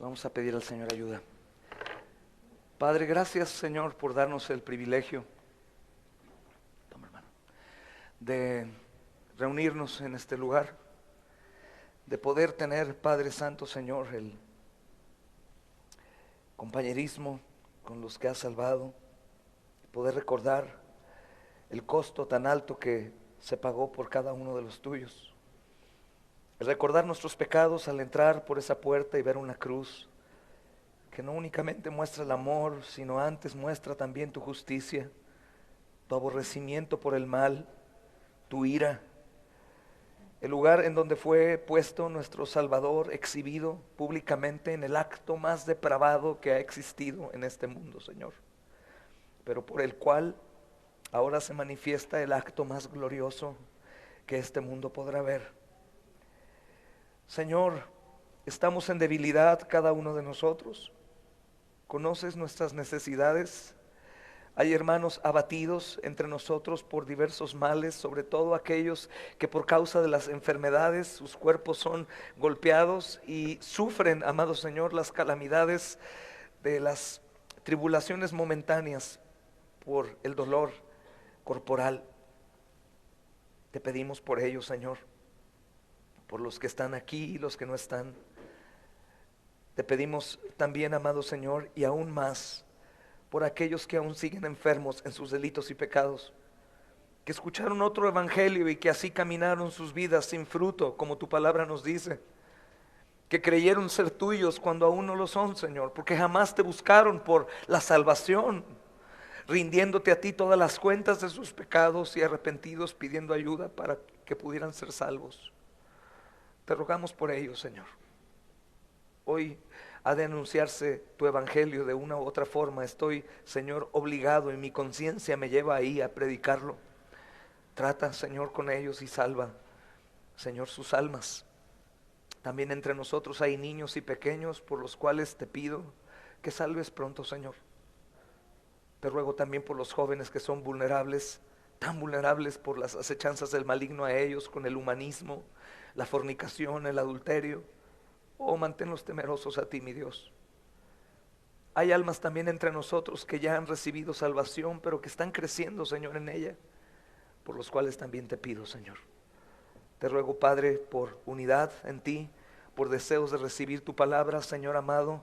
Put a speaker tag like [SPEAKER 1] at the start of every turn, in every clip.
[SPEAKER 1] Vamos a pedir al Señor ayuda. Padre, gracias, Señor, por darnos el privilegio, toma, hermano, de reunirnos en este lugar, de poder tener, Padre Santo, Señor, el compañerismo con los que has salvado, poder recordar el costo tan alto que se pagó por cada uno de los tuyos, el recordar nuestros pecados al entrar por esa puerta y ver una cruz que no únicamente muestra el amor, sino antes muestra también tu justicia, tu aborrecimiento por el mal, tu ira, el lugar en donde fue puesto nuestro Salvador, exhibido públicamente en el acto más depravado que ha existido en este mundo, Señor, pero por el cual ahora se manifiesta el acto más glorioso que este mundo podrá ver. Señor, estamos en debilidad cada uno de nosotros. Conoces nuestras necesidades. Hay hermanos abatidos entre nosotros por diversos males, sobre todo aquellos que por causa de las enfermedades sus cuerpos son golpeados y sufren, amado Señor, las calamidades de las tribulaciones momentáneas por el dolor corporal. Te pedimos por ellos, Señor, por los que están aquí y los que no están. Te pedimos también, amado Señor, y aún más por aquellos que aún siguen enfermos en sus delitos y pecados, que escucharon otro evangelio y que así caminaron sus vidas sin fruto, como tu palabra nos dice, que creyeron ser tuyos cuando aún no lo son, Señor, porque jamás te buscaron por la salvación, rindiéndote a ti todas las cuentas de sus pecados y arrepentidos, pidiendo ayuda para que pudieran ser salvos. Te rogamos por ellos, Señor. Hoy ha de anunciarse tu evangelio de una u otra forma. Estoy, Señor, obligado y mi conciencia me lleva ahí a predicarlo. Trata, Señor, con ellos y salva, Señor, sus almas. También entre nosotros hay niños y pequeños por los cuales te pido que salves pronto, Señor. Te ruego también por los jóvenes que son vulnerables, tan vulnerables por las acechanzas del maligno a ellos, con el humanismo, la fornicación, el adulterio. Oh, manténlos temerosos a ti, mi Dios. Hay almas también entre nosotros que ya han recibido salvación, pero que están creciendo, Señor, en ella, por los cuales también te pido, Señor. Te ruego, Padre, por unidad en ti, por deseos de recibir tu palabra, Señor amado,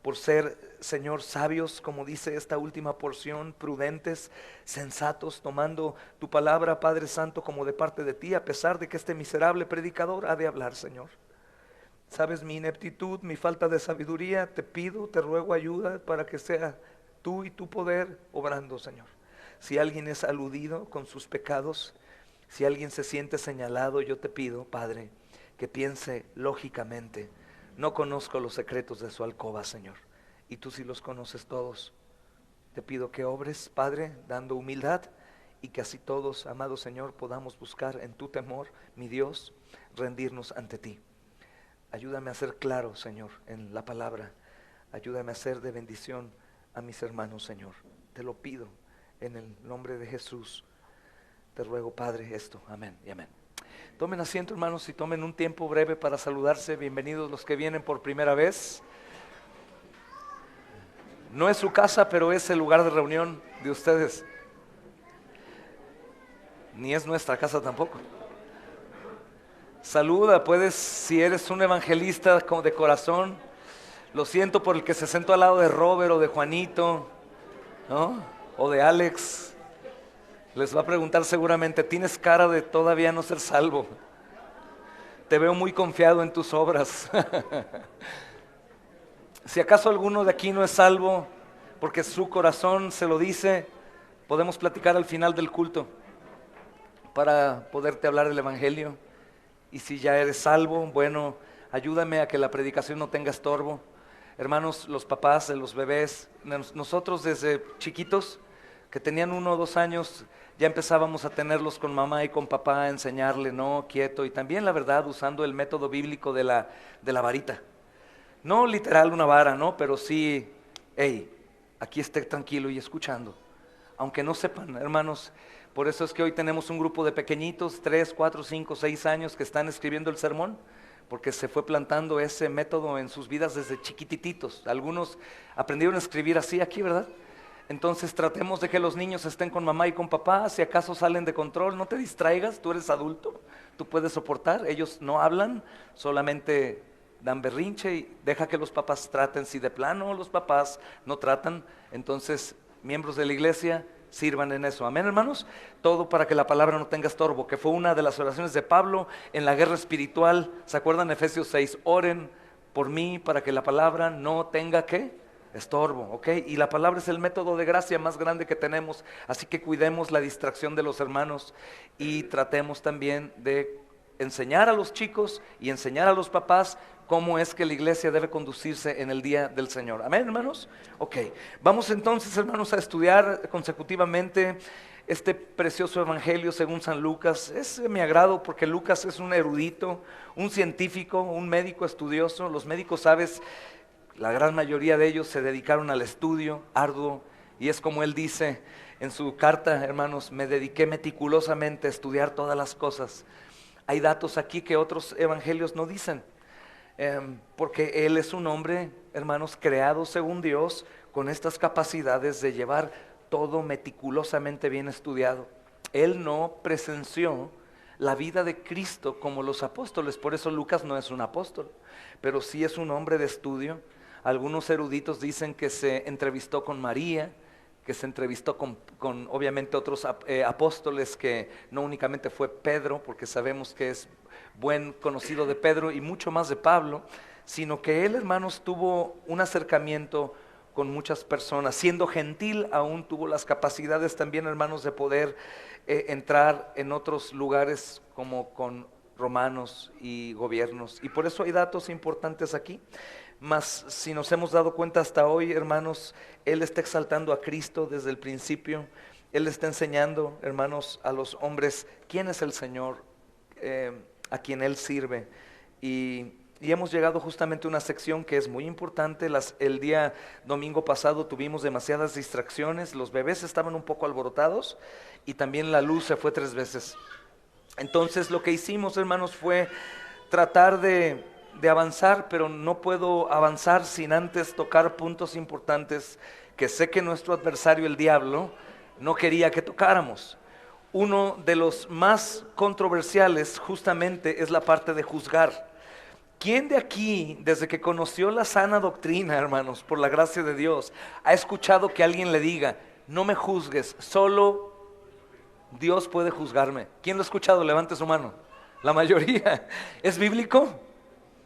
[SPEAKER 1] por ser, Señor, sabios, como dice esta última porción, prudentes, sensatos, tomando tu palabra, Padre Santo, como de parte de ti, a pesar de que este miserable predicador ha de hablar, Señor. Sabes mi ineptitud, mi falta de sabiduría, te pido, te ruego ayuda para que sea tú y tu poder obrando, Señor. Si alguien es aludido con sus pecados, si alguien se siente señalado, yo te pido, Padre, que piense lógicamente. No conozco los secretos de su alcoba, Señor, y tú sí los conoces todos. Te pido que obres, Padre, dando humildad, y que así todos, amado Señor, podamos buscar en tu temor, mi Dios, rendirnos ante ti. Ayúdame a ser claro, Señor, en la palabra. Ayúdame a ser de bendición a mis hermanos, Señor. Te lo pido en el nombre de Jesús. Te ruego, Padre, esto. Amén y amén. Tomen asiento, hermanos, y tomen un tiempo breve para saludarse. Bienvenidos los que vienen por primera vez. No es su casa, pero es el lugar de reunión de ustedes. Ni es nuestra casa tampoco. Saluda, puedes, si eres un evangelista de corazón. Lo siento por el que se sentó al lado de Robert o de Juanito, ¿no? O de Alex. Les va a preguntar seguramente, tienes cara de todavía no ser salvo. Te veo muy confiado en tus obras. Si acaso alguno de aquí no es salvo, porque su corazón se lo dice, podemos platicar al final del culto para poderte hablar del evangelio. Y si ya eres salvo, bueno, ayúdame a que la predicación no tenga estorbo. Hermanos, los papás de los bebés, nosotros desde chiquitos, que tenían 1 o 2 años, ya empezábamos a tenerlos con mamá y con papá, a enseñarle, no, quieto, y también la verdad, usando el método bíblico de la varita. No literal una vara, ¿no? Pero sí, hey, aquí esté tranquilo y escuchando. Aunque no sepan, hermanos, por eso es que hoy tenemos un grupo de pequeñitos, 3, 4, 5, 6 años que están escribiendo el sermón, porque se fue plantando ese método en sus vidas desde chiquitititos. Algunos aprendieron a escribir así aquí, ¿verdad? Entonces tratemos de que los niños estén con mamá y con papá. Si acaso salen de control, no te distraigas, tú eres adulto, tú puedes soportar. Ellos no hablan, solamente dan berrinche y deja que los papás traten. Si de plano los papás no tratan, entonces miembros de la iglesia sirvan en eso. Amén, hermanos. Todo para que la palabra no tenga estorbo, que fue una de las oraciones de Pablo en la guerra espiritual. ¿Se acuerdan? Efesios 6, oren por mí para que la palabra no tenga ¿qué? Estorbo, ¿ok? Y la palabra es el método de gracia más grande que tenemos, así que cuidemos la distracción de los hermanos y tratemos también de enseñar a los chicos y enseñar a los papás cómo es que la iglesia debe conducirse en el día del Señor. Amén, hermanos. Ok, vamos entonces, hermanos, a estudiar consecutivamente este precioso evangelio según San Lucas. Es de mi agrado porque Lucas es un erudito, un científico, un médico estudioso. Los médicos, sabes, la gran mayoría de ellos se dedicaron al estudio arduo, y es como él dice en su carta, hermanos: me dediqué meticulosamente a estudiar todas las cosas. Hay datos aquí que otros evangelios no dicen, porque él es un hombre, hermanos, creado según Dios, con estas capacidades de llevar todo meticulosamente bien estudiado. Él no presenció la vida de Cristo como los apóstoles, por eso Lucas no es un apóstol, pero sí es un hombre de estudio. Algunos eruditos dicen que se entrevistó con María, que se entrevistó con obviamente otros apóstoles, que no únicamente fue Pedro, porque sabemos que es buen conocido de Pedro y mucho más de Pablo, sino que él, hermanos, tuvo un acercamiento con muchas personas. Siendo gentil, aún tuvo las capacidades también, hermanos, de poder entrar en otros lugares como con romanos y gobiernos. Y por eso hay datos importantes aquí. Mas si nos hemos dado cuenta hasta hoy, hermanos, él está exaltando a Cristo desde el principio. Él está enseñando, hermanos, a los hombres quién es el Señor, a quien él sirve. Y hemos llegado justamente a una sección que es muy importante. El día domingo pasado tuvimos demasiadas distracciones, los bebés estaban un poco alborotados y también la luz se fue 3 veces. Entonces lo que hicimos, hermanos, fue tratar de avanzar, pero no puedo avanzar sin antes tocar puntos importantes que sé que nuestro adversario, el diablo, no quería que tocáramos. Uno de los más controversiales justamente es la parte de juzgar. ¿Quién de aquí, desde que conoció la sana doctrina, hermanos, por la gracia de Dios, ha escuchado que alguien le diga: no me juzgues, solo Dios puede juzgarme? ¿Quién lo ha escuchado? Levante su mano. La mayoría. ¿Es bíblico?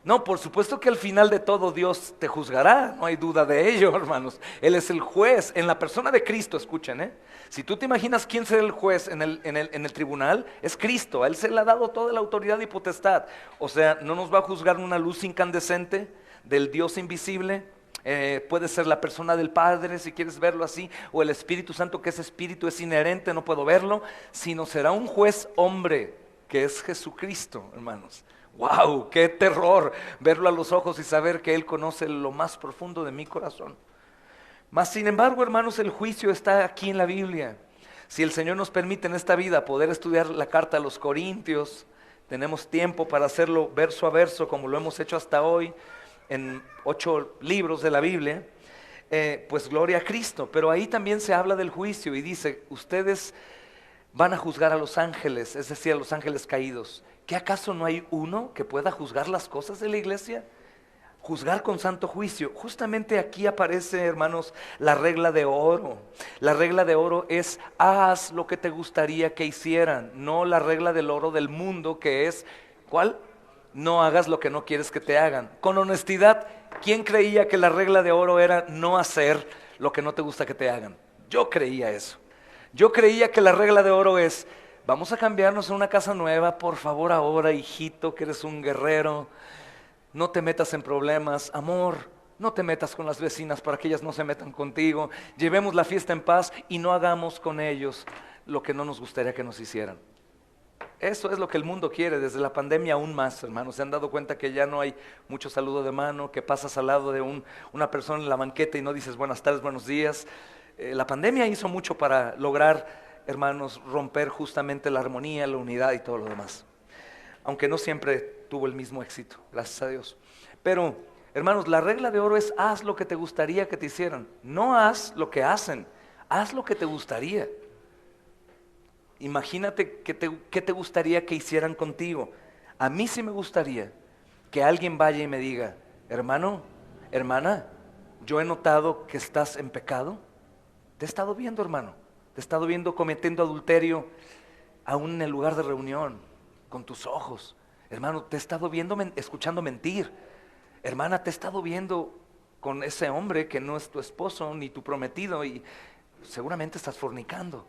[SPEAKER 1] No, por supuesto que al final de todo Dios te juzgará, no hay duda de ello, hermanos. Él es el juez en la persona de Cristo, escuchen. Si tú te imaginas quién será el juez en el tribunal, es Cristo. A Él se le ha dado toda la autoridad y potestad. O sea, no nos va a juzgar una luz incandescente del Dios invisible. Puede ser la persona del Padre, si quieres verlo así, o el Espíritu Santo, que ese espíritu es inherente, no puedo verlo, sino será un juez hombre, que es Jesucristo, hermanos. ¡Wow! ¡Qué terror! Verlo a los ojos y saber que Él conoce lo más profundo de mi corazón. Mas sin embargo, hermanos, el juicio está aquí en la Biblia. Si el Señor nos permite en esta vida poder estudiar la carta a los Corintios, tenemos tiempo para hacerlo verso a verso, como lo hemos hecho hasta hoy, en 8 libros de la Biblia, pues gloria a Cristo. Pero ahí también se habla del juicio y dice: ustedes van a juzgar a los ángeles, es decir, a los ángeles caídos. ¿Qué acaso no hay uno que pueda juzgar las cosas de la iglesia? Juzgar con santo juicio. Justamente aquí aparece, hermanos, la regla de oro. La regla de oro es: haz lo que te gustaría que hicieran. No la regla del oro del mundo, que es, ¿cuál? No hagas lo que no quieres que te hagan. Con honestidad, ¿quién creía que la regla de oro era no hacer lo que no te gusta que te hagan? Yo creía eso. Yo creía que la regla de oro es: vamos a cambiarnos a una casa nueva, por favor ahora, hijito, que eres un guerrero, no te metas en problemas, amor, no te metas con las vecinas para que ellas no se metan contigo, llevemos la fiesta en paz y no hagamos con ellos lo que no nos gustaría que nos hicieran. Eso es lo que el mundo quiere, desde la pandemia aún más, hermanos. Se han dado cuenta que ya no hay mucho saludo de mano, que pasas al lado de una persona en la banqueta y no dices buenas tardes, buenos días. La pandemia hizo mucho para lograr, hermanos, romper justamente la armonía, la unidad y todo lo demás. Aunque no siempre tuvo el mismo éxito, gracias a Dios. Pero, hermanos, la regla de oro es: haz lo que te gustaría que te hicieran. No haz lo que hacen, haz lo que te gustaría. Imagínate qué te gustaría que hicieran contigo. A mí sí me gustaría que alguien vaya y me diga: hermano, hermana, yo he notado que estás en pecado. Te he estado viendo, hermano. Te he estado viendo cometiendo adulterio aún en el lugar de reunión, con tus ojos. Hermano, te he estado viendo, escuchando mentir. Hermana, te he estado viendo con ese hombre que no es tu esposo ni tu prometido y seguramente estás fornicando.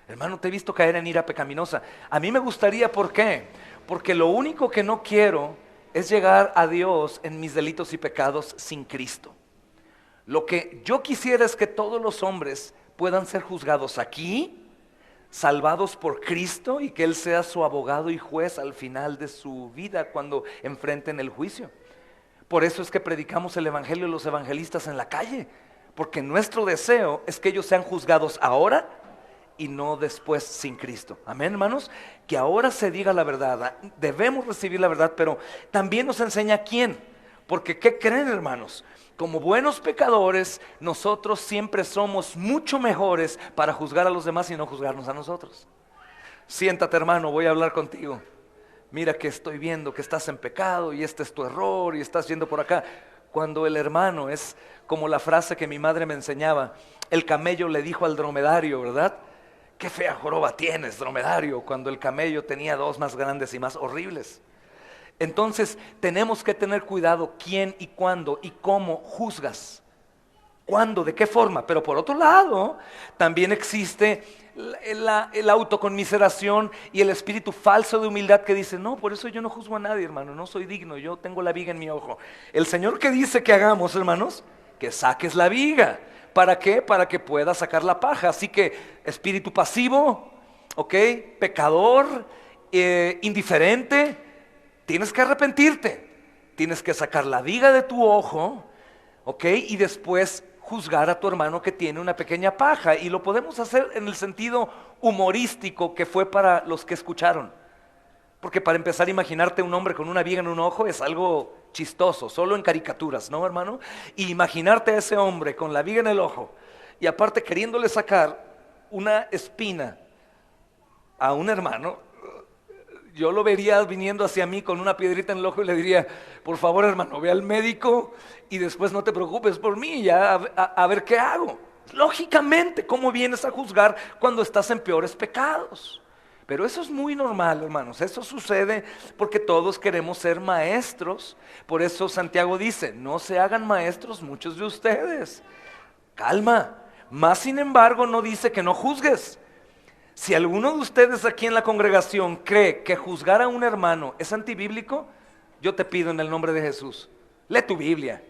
[SPEAKER 1] Hermano, te he visto caer en ira pecaminosa. A mí me gustaría, ¿por qué? Porque lo único que no quiero es llegar a Dios en mis delitos y pecados sin Cristo. Lo que yo quisiera es que todos los hombres puedan ser juzgados aquí, salvados por Cristo, y que Él sea su abogado y juez al final de su vida cuando enfrenten el juicio. Por eso es que predicamos el evangelio de los evangelistas en la calle, porque nuestro deseo es que ellos sean juzgados ahora y no después sin Cristo. Amén, hermanos. Que ahora se diga la verdad, debemos recibir la verdad, pero también nos enseña quién. Porque ¿qué creen, hermanos? Como buenos pecadores, nosotros siempre somos mucho mejores para juzgar a los demás y no juzgarnos a nosotros. Siéntate, hermano, voy a hablar contigo. Mira que estoy viendo que estás en pecado y este es tu error y estás yendo por acá. Cuando el hermano es como la frase que mi madre me enseñaba: el camello le dijo al dromedario, ¿verdad? Qué fea joroba tienes, dromedario, cuando el camello tenía dos más grandes y más horribles. Entonces tenemos que tener cuidado quién y cuándo y cómo juzgas. ¿Cuándo? ¿De qué forma? Pero por otro lado, también existe la autoconmiseración y el espíritu falso de humildad que dice: no, por eso yo no juzgo a nadie, hermano, no soy digno, yo tengo la viga en mi ojo. El Señor, ¿qué dice que hagamos, hermanos? Que saques la viga. ¿Para qué? Para que puedas sacar la paja. Así que espíritu pasivo, ¿ok? Pecador, indiferente, tienes que arrepentirte, tienes que sacar la viga de tu ojo, ¿ok? Y después juzgar a tu hermano que tiene una pequeña paja. Y lo podemos hacer en el sentido humorístico que fue para los que escucharon. Porque para empezar, imaginarte un hombre con una viga en un ojo es algo chistoso, solo en caricaturas, ¿no, hermano? Y imaginarte a ese hombre con la viga en el ojo y aparte queriéndole sacar una espina a un hermano, yo lo vería viniendo hacia mí con una piedrita en el ojo y le diría: por favor, hermano, ve al médico y después no te preocupes por mí, ya a ver qué hago. Lógicamente, ¿cómo vienes a juzgar cuando estás en peores pecados? Pero eso es muy normal, hermanos. Eso sucede porque todos queremos ser maestros. Por eso Santiago dice: no se hagan maestros muchos de ustedes. Calma. Más sin embargo, no dice que no juzgues. Si alguno de ustedes aquí en la congregación cree que juzgar a un hermano es antibíblico, yo te pido en el nombre de Jesús, lee tu Biblia.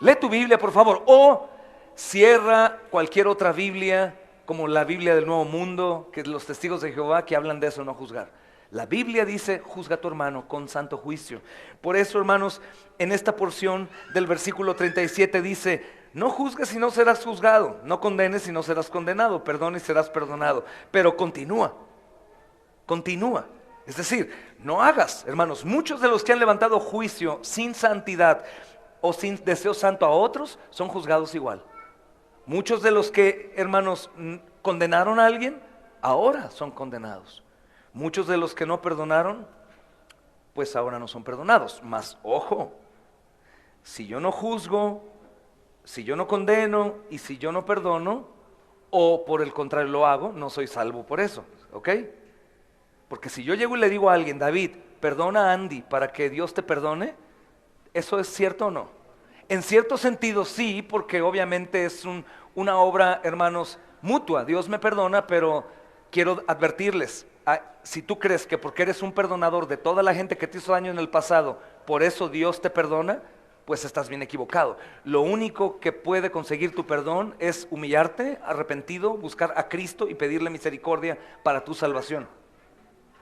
[SPEAKER 1] Lee tu Biblia, por favor. O cierra cualquier otra Biblia, como la Biblia del Nuevo Mundo, que los testigos de Jehová que hablan de eso, no juzgar. La Biblia dice: juzga a tu hermano con santo juicio. Por eso, hermanos, en esta porción del versículo 37 dice: no juzgues y no serás juzgado, no condenes y no serás condenado, perdona y serás perdonado. Pero continúa. Es decir, no hagas, hermanos, muchos de los que han levantado juicio sin santidad o sin deseo santo a otros son juzgados igual. Muchos de los que, hermanos, condenaron a alguien, ahora son condenados. Muchos de los que no perdonaron, pues ahora no son perdonados. Mas, ojo, si yo no juzgo, si yo no condeno y si yo no perdono, o por el contrario lo hago, no soy salvo por eso, ¿ok? Porque si yo llego y le digo a alguien: David, perdona a Andy para que Dios te perdone, ¿eso es cierto o no? En cierto sentido sí, porque obviamente es una obra, hermanos, mutua. Dios me perdona, pero quiero advertirles, si tú crees que porque eres un perdonador de toda la gente que te hizo daño en el pasado, por eso Dios te perdona, pues estás bien equivocado. Lo único que puede conseguir tu perdón es humillarte, arrepentido, buscar a Cristo y pedirle misericordia para tu salvación.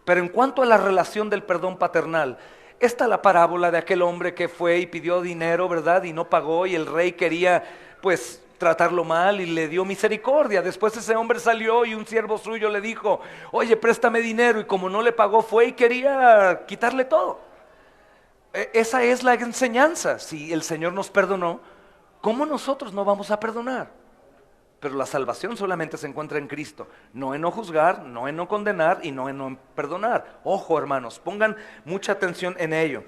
[SPEAKER 1] Pero en cuanto a la relación del perdón paternal, esta es la parábola de aquel hombre que fue y pidió dinero, ¿verdad? Y no pagó, y el rey quería, pues, tratarlo mal y le dio misericordia. Después ese hombre salió y un siervo suyo le dijo: oye, préstame dinero, y como no le pagó, fue y quería quitarle todo. Esa es la enseñanza. Si el Señor nos perdonó, ¿cómo nosotros no vamos a perdonar? Pero la salvación solamente se encuentra en Cristo, no en no juzgar, no en no condenar y no en no perdonar. Ojo, hermanos, pongan mucha atención en ello.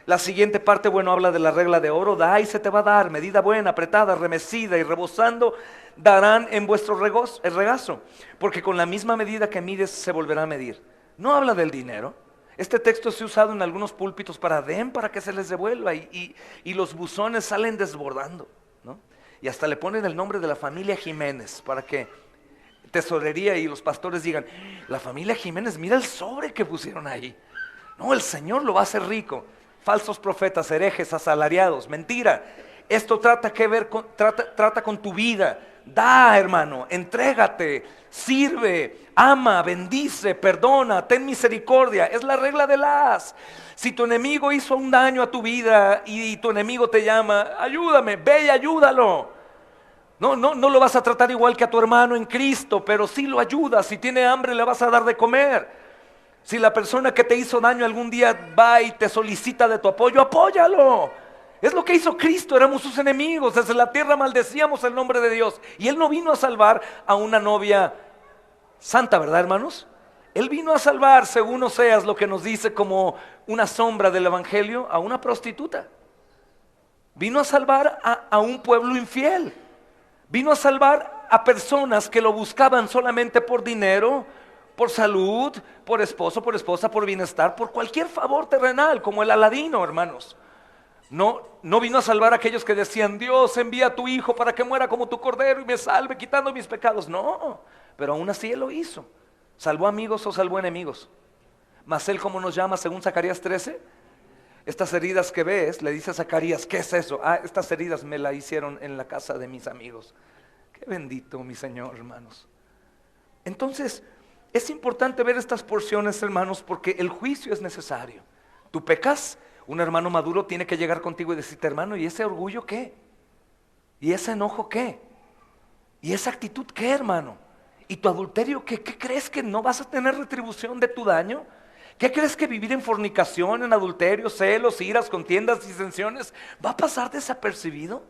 [SPEAKER 1] La siguiente parte, bueno, habla de la regla de oro: da y se te va a dar, medida buena, apretada, remecida y rebosando, darán en vuestro regazo, porque con la misma medida que mides se volverá a medir. No habla del dinero. Este texto se ha usado en algunos púlpitos para den para que se les devuelva, y los buzones salen desbordando, ¿no? Y hasta le ponen el nombre de la familia Jiménez para que tesorería y los pastores digan: la familia Jiménez, mira el sobre que pusieron ahí. No, el Señor lo va a hacer rico. Falsos profetas, herejes, asalariados, mentira. Esto trata con tu vida. Da, hermano, entrégate, sirve, ama, bendice, perdona, ten misericordia. Es la regla de las. Si tu enemigo hizo un daño a tu vida y tu enemigo te llama: ayúdame, ve y ayúdalo. No lo vas a tratar igual que a tu hermano en Cristo, pero sí lo ayudas. Si tiene hambre, le vas a dar de comer. Si la persona que te hizo daño algún día va y te solicita de tu apoyo, apóyalo. Es lo que hizo Cristo. Éramos sus enemigos, desde la tierra maldecíamos el nombre de Dios, y Él no vino a salvar a una novia santa, ¿verdad, hermanos? Él vino a salvar, según Oseas lo que nos dice como una sombra del evangelio, a una prostituta. Vino a salvar a un pueblo infiel. Vino a salvar a personas que lo buscaban solamente por dinero, por salud, por esposo, por esposa, por bienestar, por cualquier favor terrenal, como el Aladino, hermanos. No vino a salvar a aquellos que decían: Dios, envía a tu hijo para que muera como tu cordero y me salve quitando mis pecados. No, pero aún así Él lo hizo. ¿Salvó amigos o salvó enemigos? Mas Él, como nos llama según Zacarías 13, estas heridas que ves, le dice a Zacarías: ¿qué es eso? Estas heridas me las hicieron en la casa de mis amigos. Qué bendito mi Señor, hermanos. Entonces, es importante ver estas porciones, hermanos, porque el juicio es necesario. Tú pecas, un hermano maduro tiene que llegar contigo y decirte: hermano, ¿y ese orgullo qué? ¿Y ese enojo qué? ¿Y esa actitud qué, hermano? ¿Y tu adulterio qué? ¿Qué crees que no vas a tener retribución de tu daño? ¿Qué crees que vivir en fornicación, en adulterio, celos, iras, contiendas, disensiones va a pasar desapercibido?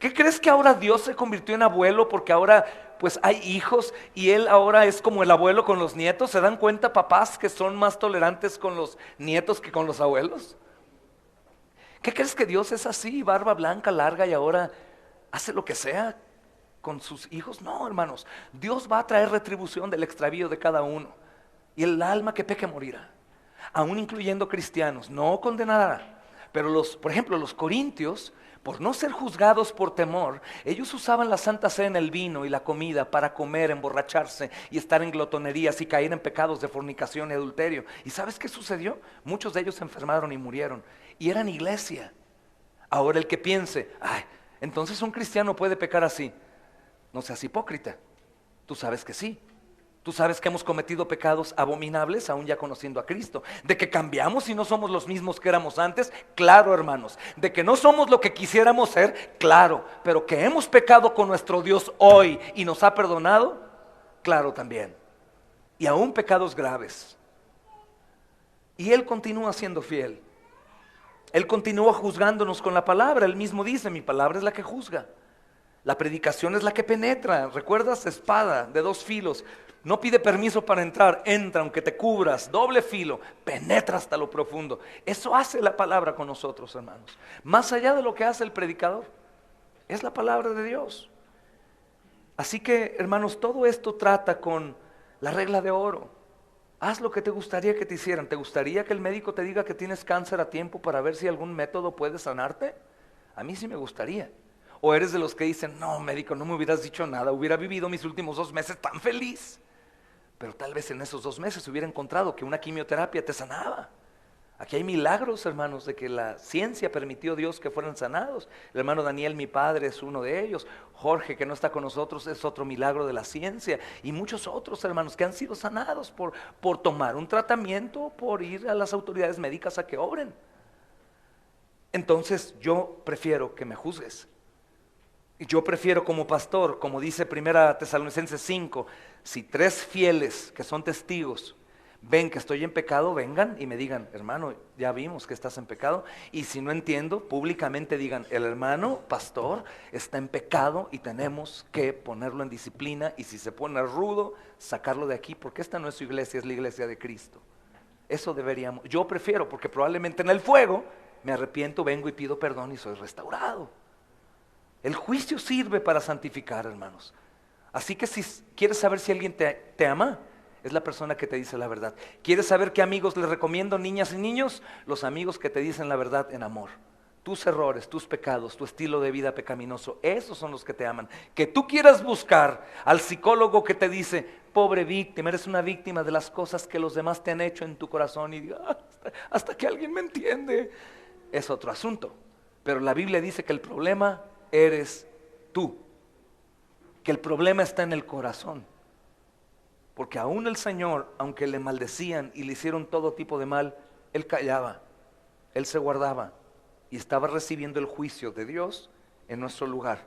[SPEAKER 1] ¿Qué crees que ahora Dios se convirtió en abuelo porque ahora pues hay hijos y Él ahora es como el abuelo con los nietos? ¿Se dan cuenta, papás, que son más tolerantes con los nietos que con los abuelos? ¿Qué crees que Dios es así, barba blanca, larga, y ahora hace lo que sea con sus hijos? No, hermanos, Dios va a traer retribución del extravío de cada uno, y el alma que peque morirá. Aún incluyendo cristianos, no condenará. Pero por ejemplo, los corintios, por no ser juzgados por temor, ellos usaban la Santa Cena, el vino y la comida para comer, emborracharse y estar en glotonerías y caer en pecados de fornicación y adulterio. ¿Y sabes qué sucedió? Muchos de ellos se enfermaron y murieron, y eran iglesia. Ahora el que piense: ay, entonces un cristiano puede pecar así, no seas hipócrita. Tú sabes que sí. Tú sabes que hemos cometido pecados abominables aún ya conociendo a Cristo. De que cambiamos y no somos los mismos que éramos antes, claro, hermanos. De que no somos lo que quisiéramos ser, claro. Pero que hemos pecado con nuestro Dios hoy y nos ha perdonado, claro también. Y aún pecados graves. Y Él continúa siendo fiel. Él continúa juzgándonos con la palabra. Él mismo dice: mi palabra es la que juzga. La predicación es la que penetra. ¿Recuerdas? Espada de dos filos. No pide permiso para entrar, entra aunque te cubras, doble filo, penetra hasta lo profundo. Eso hace la palabra con nosotros, hermanos. Más allá de lo que hace el predicador, es la palabra de Dios. Así que, hermanos, todo esto trata con la regla de oro. Haz lo que te gustaría que te hicieran. ¿Te gustaría que el médico te diga que tienes cáncer a tiempo para ver si algún método puede sanarte? A mí sí me gustaría. ¿O eres de los que dicen: no, médico, no me hubieras dicho nada, hubiera vivido mis últimos 2 meses tan feliz? Pero tal vez en esos 2 meses hubiera encontrado que una quimioterapia te sanaba. Aquí hay milagros, hermanos, de que la ciencia permitió Dios que fueran sanados. El hermano Daniel, mi padre, es uno de ellos. Jorge, que no está con nosotros, es otro milagro de la ciencia. Y muchos otros, hermanos, que han sido sanados por tomar un tratamiento, por ir a las autoridades médicas a que obren. Entonces yo prefiero que me juzgues. Y yo prefiero como pastor, como dice 1 Tesalonicenses 5, si 3 fieles que son testigos ven que estoy en pecado, vengan y me digan, hermano, ya vimos que estás en pecado. Y si no entiendo, públicamente digan, el hermano pastor está en pecado y tenemos que ponerlo en disciplina, y si se pone rudo, sacarlo de aquí, porque esta no es su iglesia, es la iglesia de Cristo. Eso deberíamos, yo prefiero, porque probablemente en el fuego me arrepiento, vengo y pido perdón y soy restaurado. El juicio sirve para santificar, hermanos. Así que si quieres saber si alguien te ama, es la persona que te dice la verdad. ¿Quieres saber qué amigos les recomiendo, niñas y niños? Los amigos que te dicen la verdad en amor. Tus errores, tus pecados, tu estilo de vida pecaminoso, esos son los que te aman. Que tú quieras buscar al psicólogo que te dice, pobre víctima, eres una víctima de las cosas que los demás te han hecho en tu corazón, y diga, hasta que alguien me entiende, es otro asunto. Pero la Biblia dice que el problema eres tú, que el problema está en el corazón. Porque aún el Señor, aunque le maldecían y le hicieron todo tipo de mal, Él callaba, Él se guardaba y estaba recibiendo el juicio de Dios en nuestro lugar.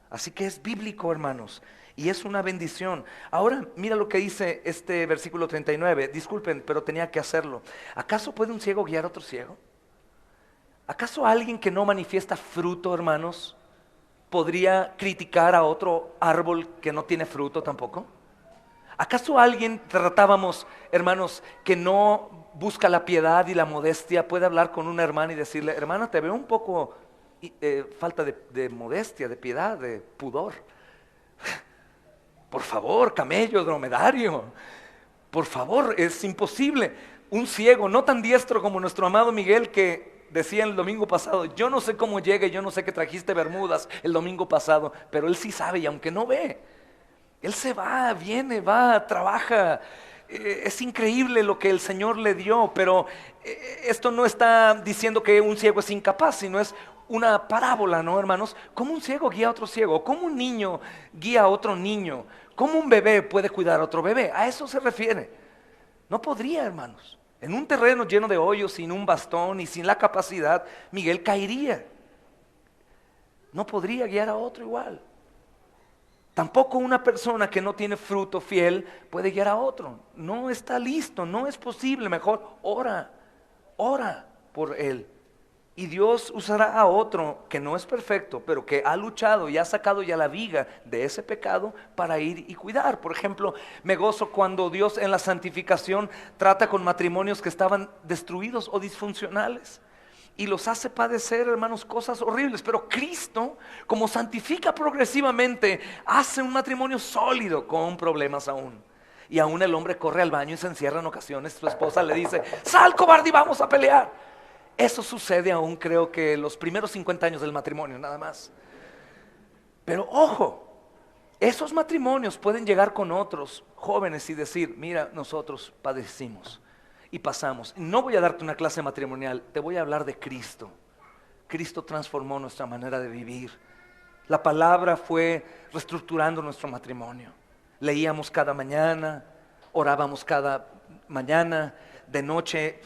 [SPEAKER 1] Así que es bíblico, hermanos, y es una bendición. Ahora mira lo que dice este versículo 39. Disculpen, pero tenía que hacerlo. ¿Acaso puede un ciego guiar a otro ciego? ¿Acaso alguien que no manifiesta fruto, hermanos, podría criticar a otro árbol que no tiene fruto tampoco? ¿Acaso alguien, tratábamos, hermanos, que no busca la piedad y la modestia, puede hablar con una hermana y decirle, hermana, te veo un poco falta de modestia, de piedad, de pudor? Por favor, camello, dromedario, por favor, es imposible. Un ciego, no tan diestro como nuestro amado Miguel, que decía el domingo pasado, yo no sé cómo llegue, yo no sé que trajiste bermudas el domingo pasado, pero él sí sabe, y aunque no ve, él se va, viene, va, trabaja. Es increíble lo que el Señor le dio, pero esto no está diciendo que un ciego es incapaz, sino es una parábola, ¿no, hermanos? ¿Cómo un ciego guía a otro ciego? ¿Cómo un niño guía a otro niño? ¿Cómo un bebé puede cuidar a otro bebé? A eso se refiere. No podría, hermanos. En un terreno lleno de hoyos, sin un bastón y sin la capacidad, Miguel caería. No podría guiar a otro igual. Tampoco una persona que no tiene fruto fiel puede guiar a otro. No está listo, no es posible. Mejor ora por él. Y Dios usará a otro que no es perfecto, pero que ha luchado y ha sacado ya la viga de ese pecado para ir y cuidar. Por ejemplo, me gozo cuando Dios en la santificación trata con matrimonios que estaban destruidos o disfuncionales, y los hace padecer, hermanos, cosas horribles. Pero Cristo, como santifica progresivamente, hace un matrimonio sólido con problemas aún. Y aún el hombre corre al baño y se encierra en ocasiones. Su esposa le dice, sal cobarde y vamos a pelear. Eso sucede aún, creo que los primeros 50 años del matrimonio, nada más. Pero ojo, esos matrimonios pueden llegar con otros jóvenes y decir, mira, nosotros padecimos y pasamos. No voy a darte una clase matrimonial, te voy a hablar de Cristo. Cristo transformó nuestra manera de vivir. La palabra fue reestructurando nuestro matrimonio. Leíamos cada mañana, orábamos cada mañana, de noche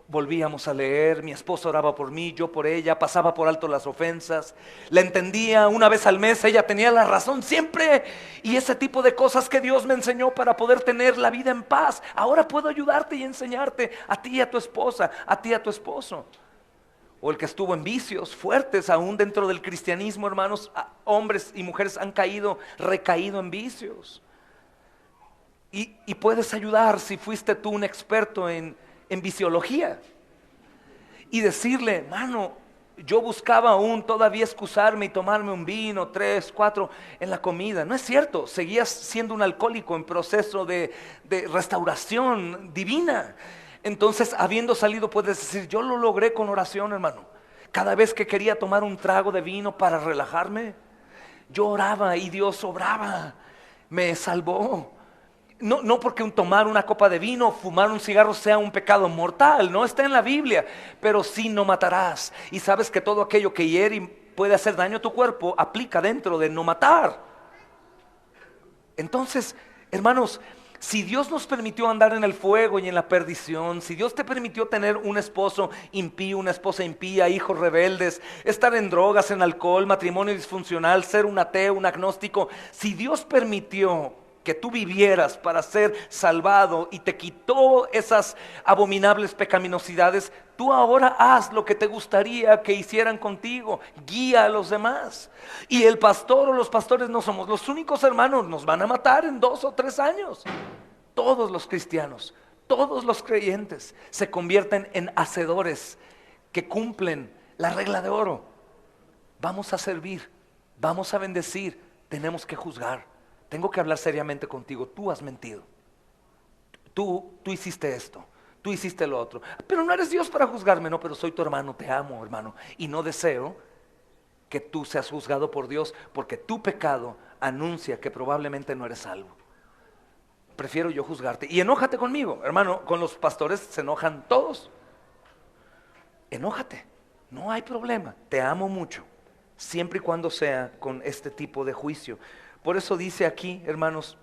[SPEAKER 1] volvíamos a leer, mi esposa oraba por mí, yo por ella, pasaba por alto las ofensas, la entendía una vez al mes, ella tenía la razón siempre, y ese tipo de cosas que Dios me enseñó para poder tener la vida en paz. Ahora puedo ayudarte y enseñarte a ti y a tu esposa, a ti y a tu esposo. O el que estuvo en vicios fuertes, aún dentro del cristianismo, hermanos, hombres y mujeres han recaído en vicios. Y puedes ayudar si fuiste tú un experto en visiología y decirle, mano, yo buscaba aún todavía excusarme y tomarme un vino, 3, 4 en la comida. No es cierto, seguías siendo un alcohólico en proceso de restauración divina. Entonces, habiendo salido, puedes decir, yo lo logré con oración, hermano. Cada vez que quería tomar un trago de vino para relajarme, yo oraba y Dios obraba, me salvó. No porque tomar una copa de vino o fumar un cigarro sea un pecado mortal, no está en la Biblia, pero sí no matarás. Y sabes que todo aquello que hiere y puede hacer daño a tu cuerpo aplica dentro de no matar. Entonces, hermanos, si Dios nos permitió andar en el fuego y en la perdición, si Dios te permitió tener un esposo impío, una esposa impía, hijos rebeldes, estar en drogas, en alcohol, matrimonio disfuncional, ser un ateo, un agnóstico, si Dios permitió que tú vivieras para ser salvado y te quitó esas abominables pecaminosidades, tú ahora haz lo que te gustaría que hicieran contigo, guía a los demás. Y el pastor o los pastores no somos los únicos, hermanos, nos van a matar en 2 o 3 años. Todos los cristianos, todos los creyentes se convierten en hacedores que cumplen la regla de oro. Vamos a servir, vamos a bendecir, tenemos que juzgar. Tengo que hablar seriamente contigo, tú has mentido. Tú hiciste esto, tú hiciste lo otro. Pero no eres Dios para juzgarme, no, pero soy tu hermano, te amo, hermano. Y no deseo que tú seas juzgado por Dios, porque tu pecado anuncia que probablemente no eres salvo. Prefiero yo juzgarte. Y enójate conmigo, hermano, con los pastores se enojan todos. Enójate, no hay problema, te amo mucho, siempre y cuando sea con este tipo de juicio. Por eso dice aquí, hermanos,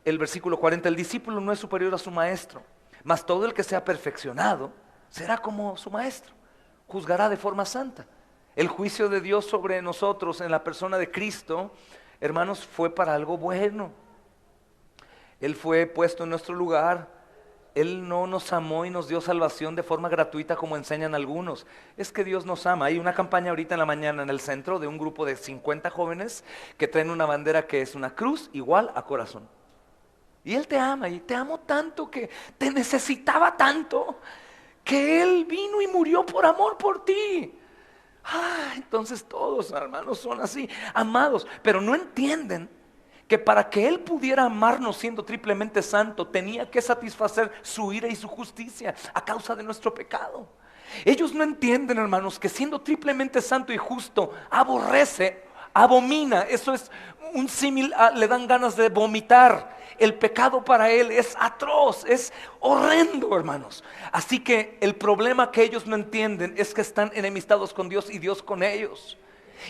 [SPEAKER 1] el versículo 40, el discípulo no es superior a su maestro, mas todo el que sea perfeccionado será como su maestro, juzgará de forma santa. El juicio de Dios sobre nosotros en la persona de Cristo, hermanos, fue para algo bueno. Él fue puesto en nuestro lugar. Él no nos amó y nos dio salvación de forma gratuita como enseñan algunos. Es que Dios nos ama. Hay una campaña ahorita en la mañana en el centro de un grupo de 50 jóvenes que traen una bandera que es una cruz igual a corazón. Y Él te ama y te amó tanto, que te necesitaba tanto, que Él vino y murió por amor por ti. Entonces todos, hermanos, son así, amados, pero no entienden que para que Él pudiera amarnos siendo triplemente santo, tenía que satisfacer su ira y su justicia a causa de nuestro pecado. Ellos no entienden, hermanos, que siendo triplemente santo y justo, aborrece, abomina. Eso es un símil, le dan ganas de vomitar. El pecado para Él es atroz, es horrendo, hermanos. Así que el problema que ellos no entienden es que están enemistados con Dios y Dios con ellos.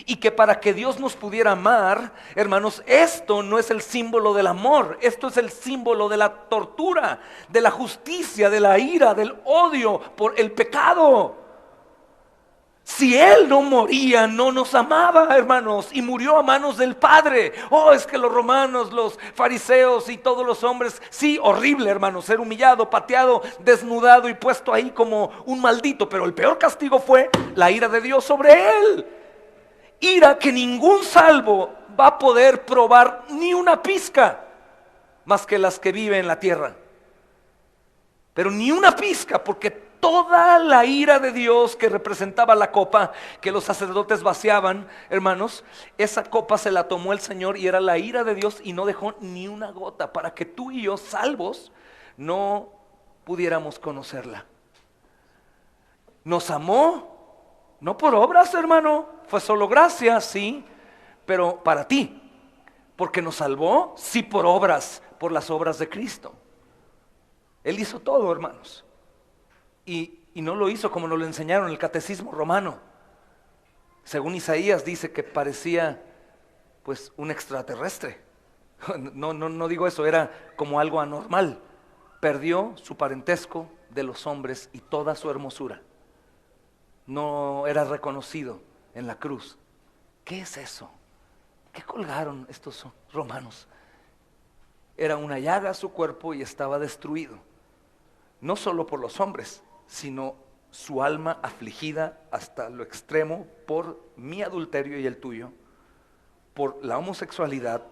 [SPEAKER 1] Y que para que Dios nos pudiera amar, hermanos, esto no es el símbolo del amor, esto es el símbolo de la tortura, de la justicia, de la ira, del odio por el pecado. Si Él no moría, no nos amaba, hermanos, y murió a manos del Padre. Es que los romanos, los fariseos y todos los hombres, sí, horrible, hermanos, ser humillado, pateado, desnudado y puesto ahí como un maldito. Pero el peor castigo fue la ira de Dios sobre Él. Ira que ningún salvo va a poder probar ni una pizca, más que las que viven en la tierra. Pero ni una pizca, porque toda la ira de Dios que representaba la copa que los sacerdotes vaciaban, hermanos, esa copa se la tomó el Señor y era la ira de Dios y no dejó ni una gota para que tú y yo, salvos, no pudiéramos conocerla. Nos amó, no por obras, hermano, fue solo gracia, sí, pero para ti, porque nos salvó, sí, por obras, por las obras de Cristo. Él hizo todo, hermanos, y no lo hizo como nos lo enseñaron en el catecismo romano. Según Isaías dice que parecía pues un extraterrestre. No digo eso, era como algo anormal. Perdió su parentesco de los hombres y toda su hermosura. No era reconocido en la cruz. ¿Qué es eso? ¿Qué colgaron estos romanos? Era una llaga a su cuerpo y estaba destruido. No solo por los hombres, sino su alma afligida hasta lo extremo por mi adulterio y el tuyo, por la homosexualidad,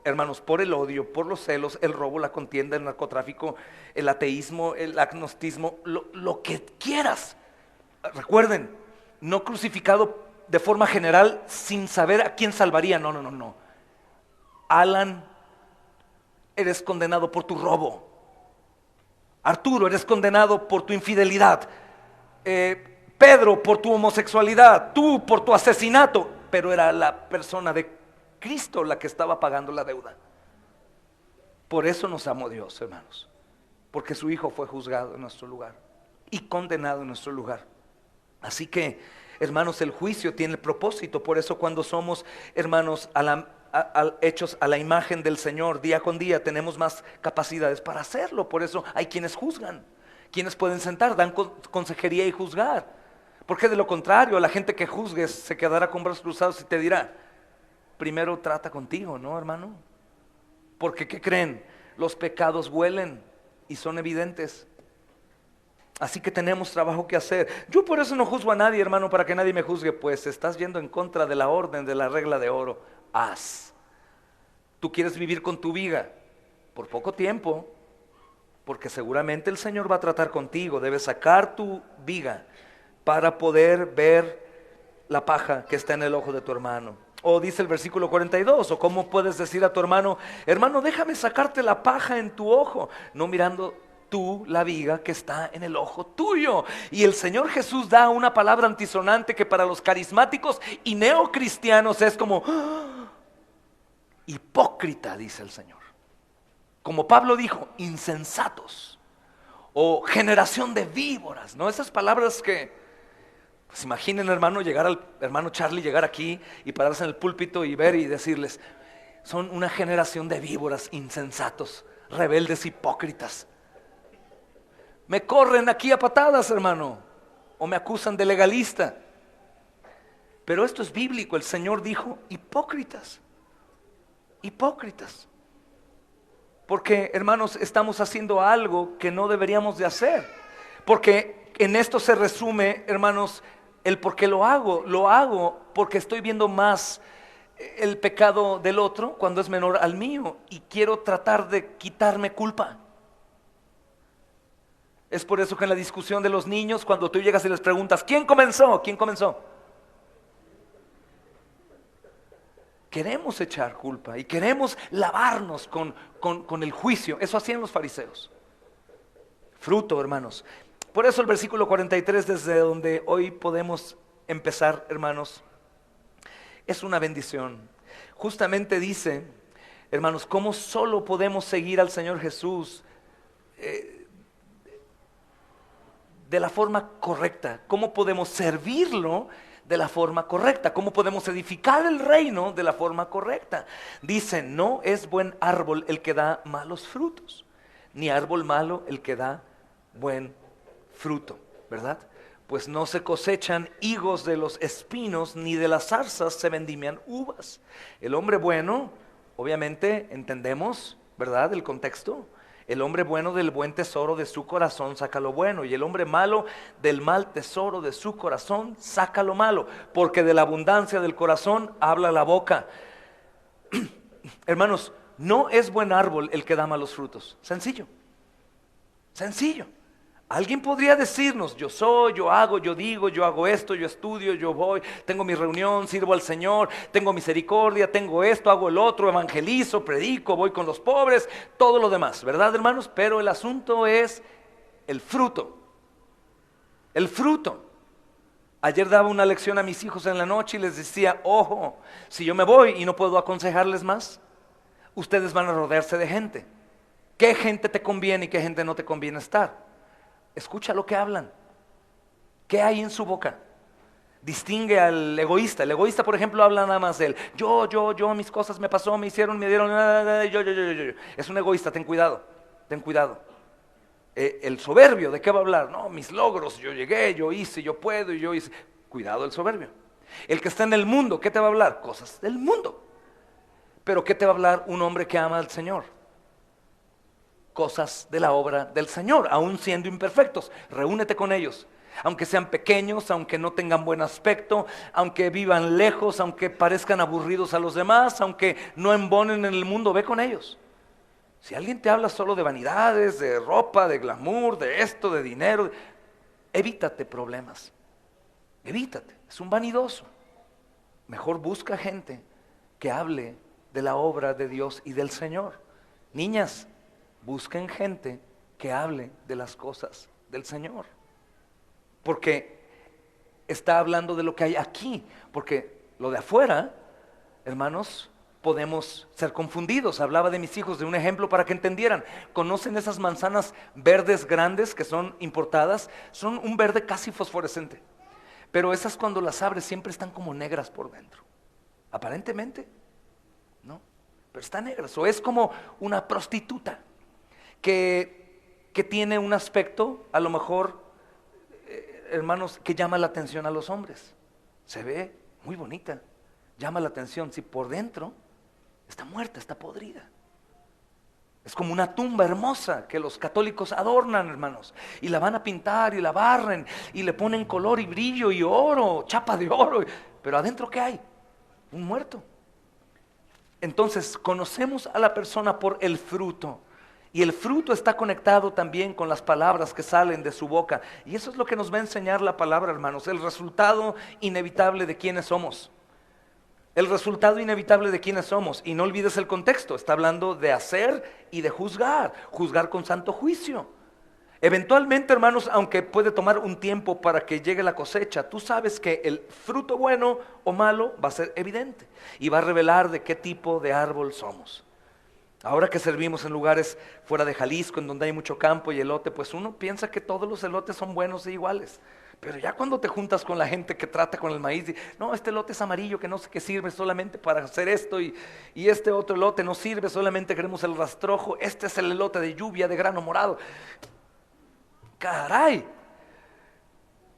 [SPEAKER 1] hermanos, por el odio, por los celos, el robo, la contienda, el narcotráfico, el ateísmo, el agnosticismo, lo que quieras. Recuerden, no crucificado de forma general sin saber a quién salvaría. No. Alan, eres condenado por tu robo. Arturo, eres condenado por tu infidelidad. Pedro, por tu homosexualidad. Tú, por tu asesinato. Pero era la persona de Cristo la que estaba pagando la deuda. Por eso nos amó Dios, hermanos. Porque su Hijo fue juzgado en nuestro lugar y condenado en nuestro lugar. Así que, hermanos, el juicio tiene el propósito. Por eso cuando somos, hermanos, hechos a la imagen del Señor, día con día tenemos más capacidades para hacerlo. Por eso hay quienes juzgan, quienes pueden sentar, dan consejería y juzgar. Porque de lo contrario, la gente que juzgues se quedará con brazos cruzados y te dirá: primero trata contigo, ¿no, hermano? Porque ¿qué creen? Los pecados huelen y son evidentes. Así que tenemos trabajo que hacer. Yo por eso no juzgo a nadie, hermano, para que nadie me juzgue. Pues estás yendo en contra de la orden, de la regla de oro. Haz. Tú quieres vivir con tu viga por poco tiempo, porque seguramente el Señor va a tratar contigo. Debes sacar tu viga para poder ver la paja que está en el ojo de tu hermano. O dice el versículo 42, o cómo puedes decir a tu hermano, hermano, déjame sacarte la paja en tu ojo, no mirando tú la viga que está en el ojo tuyo. Y el Señor Jesús da una palabra antisonante que para los carismáticos y neocristianos es como hipócrita, dice el Señor. Como Pablo dijo, insensatos o generación de víboras, ¿no? Esas palabras que pues imaginen, hermano, llegar al hermano Charlie, llegar aquí y pararse en el púlpito y ver y decirles, son una generación de víboras, insensatos, rebeldes, hipócritas. Me corren aquí a patadas, hermano, o me acusan de legalista. Pero esto es bíblico, el Señor dijo, hipócritas, hipócritas. Porque, hermanos, estamos haciendo algo que no deberíamos de hacer. Porque en esto se resume, hermanos, el por qué lo hago. Lo hago porque estoy viendo más el pecado del otro cuando es menor al mío y quiero tratar de quitarme culpa. Es por eso que en la discusión de los niños, cuando tú llegas y les preguntas, ¿quién comenzó? ¿Quién comenzó? Queremos echar culpa y queremos lavarnos con el juicio. Eso hacían los fariseos. Fruto, hermanos. Por eso el versículo 43, desde donde hoy podemos empezar, hermanos, es una bendición. Justamente dice, hermanos, cómo solo podemos seguir al Señor Jesús de la forma correcta, cómo podemos servirlo de la forma correcta, cómo podemos edificar el reino de la forma correcta. Dice, no es buen árbol el que da malos frutos, ni árbol malo el que da buen fruto, ¿verdad? Pues no se cosechan higos de los espinos, ni de las zarzas se vendimian uvas. El hombre bueno, obviamente entendemos, ¿verdad? El contexto. El hombre bueno del buen tesoro de su corazón saca lo bueno, y el hombre malo del mal tesoro de su corazón saca lo malo, porque de la abundancia del corazón habla la boca. Hermanos, no es buen árbol el que da malos frutos. Sencillo, sencillo. Alguien podría decirnos, yo soy, yo hago, yo digo, yo hago esto, yo estudio, yo voy, tengo mi reunión, sirvo al Señor, tengo misericordia, tengo esto, hago el otro, evangelizo, predico, voy con los pobres, todo lo demás, ¿verdad, hermanos? Pero el asunto es el fruto. El fruto. Ayer daba una lección a mis hijos en la noche y les decía, ojo, si yo me voy y no puedo aconsejarles más, ustedes van a rodearse de gente. ¿Qué gente te conviene y qué gente no te conviene estar? Escucha lo que hablan. ¿Qué hay en su boca? Distingue al egoísta. El egoísta, por ejemplo, habla nada más de él. Yo, mis cosas me pasó, me hicieron, me dieron, yo. Es un egoísta, ten cuidado, ten cuidado. El soberbio, ¿de qué va a hablar? No, mis logros, yo llegué, yo hice, yo puedo y yo hice. Cuidado el soberbio. El que está en el mundo, ¿qué te va a hablar? Cosas del mundo. Pero ¿qué te va a hablar un hombre que ama al Señor? Cosas de la obra del Señor, aún siendo imperfectos. Reúnete con ellos, aunque sean pequeños, aunque no tengan buen aspecto, aunque vivan lejos, aunque parezcan aburridos a los demás, aunque no embonen en el mundo, ve con ellos. Si alguien te habla solo de vanidades, de ropa, de glamour, de esto, de dinero, evítate problemas, evítate, es un vanidoso. Mejor busca gente que hable de la obra de Dios y del Señor. Niñas, busquen gente que hable de las cosas del Señor. Porque está hablando de lo que hay aquí. Porque lo de afuera, hermanos, podemos ser confundidos. Hablaba de mis hijos de un ejemplo para que entendieran. ¿Conocen esas manzanas verdes grandes que son importadas? Son un verde casi fosforescente. Pero esas cuando las abres siempre están como negras por dentro. Aparentemente, ¿no? Pero están negras. O es como una prostituta que tiene un aspecto, a lo mejor, hermanos, que llama la atención a los hombres. Se ve muy bonita, llama la atención. Si por dentro está muerta, está podrida. Es como una tumba hermosa que los católicos adornan, hermanos, y la van a pintar y la barren y le ponen color y brillo y oro, chapa de oro, pero adentro ¿qué hay? Un muerto. Entonces conocemos a la persona por el fruto, y el fruto está conectado también con las palabras que salen de su boca, y eso es lo que nos va a enseñar la palabra, hermanos, el resultado inevitable de quiénes somos. El resultado inevitable de quiénes somos. Y no olvides el contexto, está hablando de hacer y de juzgar, juzgar con santo juicio. Eventualmente, hermanos, aunque puede tomar un tiempo para que llegue la cosecha, tú sabes que el fruto bueno o malo va a ser evidente y va a revelar de qué tipo de árbol somos. Ahora que servimos en lugares fuera de Jalisco, en donde hay mucho campo y elote, pues uno piensa que todos los elotes son buenos e iguales. Pero ya cuando te juntas con la gente que trata con el maíz, no, este elote es amarillo que no sé qué sirve solamente para hacer esto, y este otro elote no sirve, solamente queremos el rastrojo, este es el elote de lluvia de grano morado. Caray,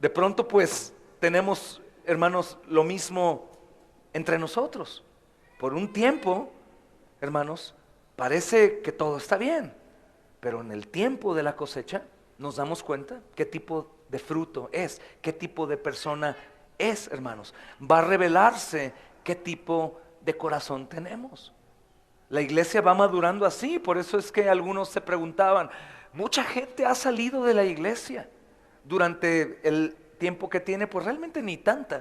[SPEAKER 1] de pronto pues tenemos, hermanos, lo mismo entre nosotros. Por un tiempo, hermanos, parece que todo está bien, pero en el tiempo de la cosecha nos damos cuenta qué tipo de fruto es, qué tipo de persona es, hermanos. Va a revelarse qué tipo de corazón tenemos. La iglesia va madurando así, por eso es que algunos se preguntaban, mucha gente ha salido de la iglesia durante el tiempo que tiene, pues realmente ni tanta,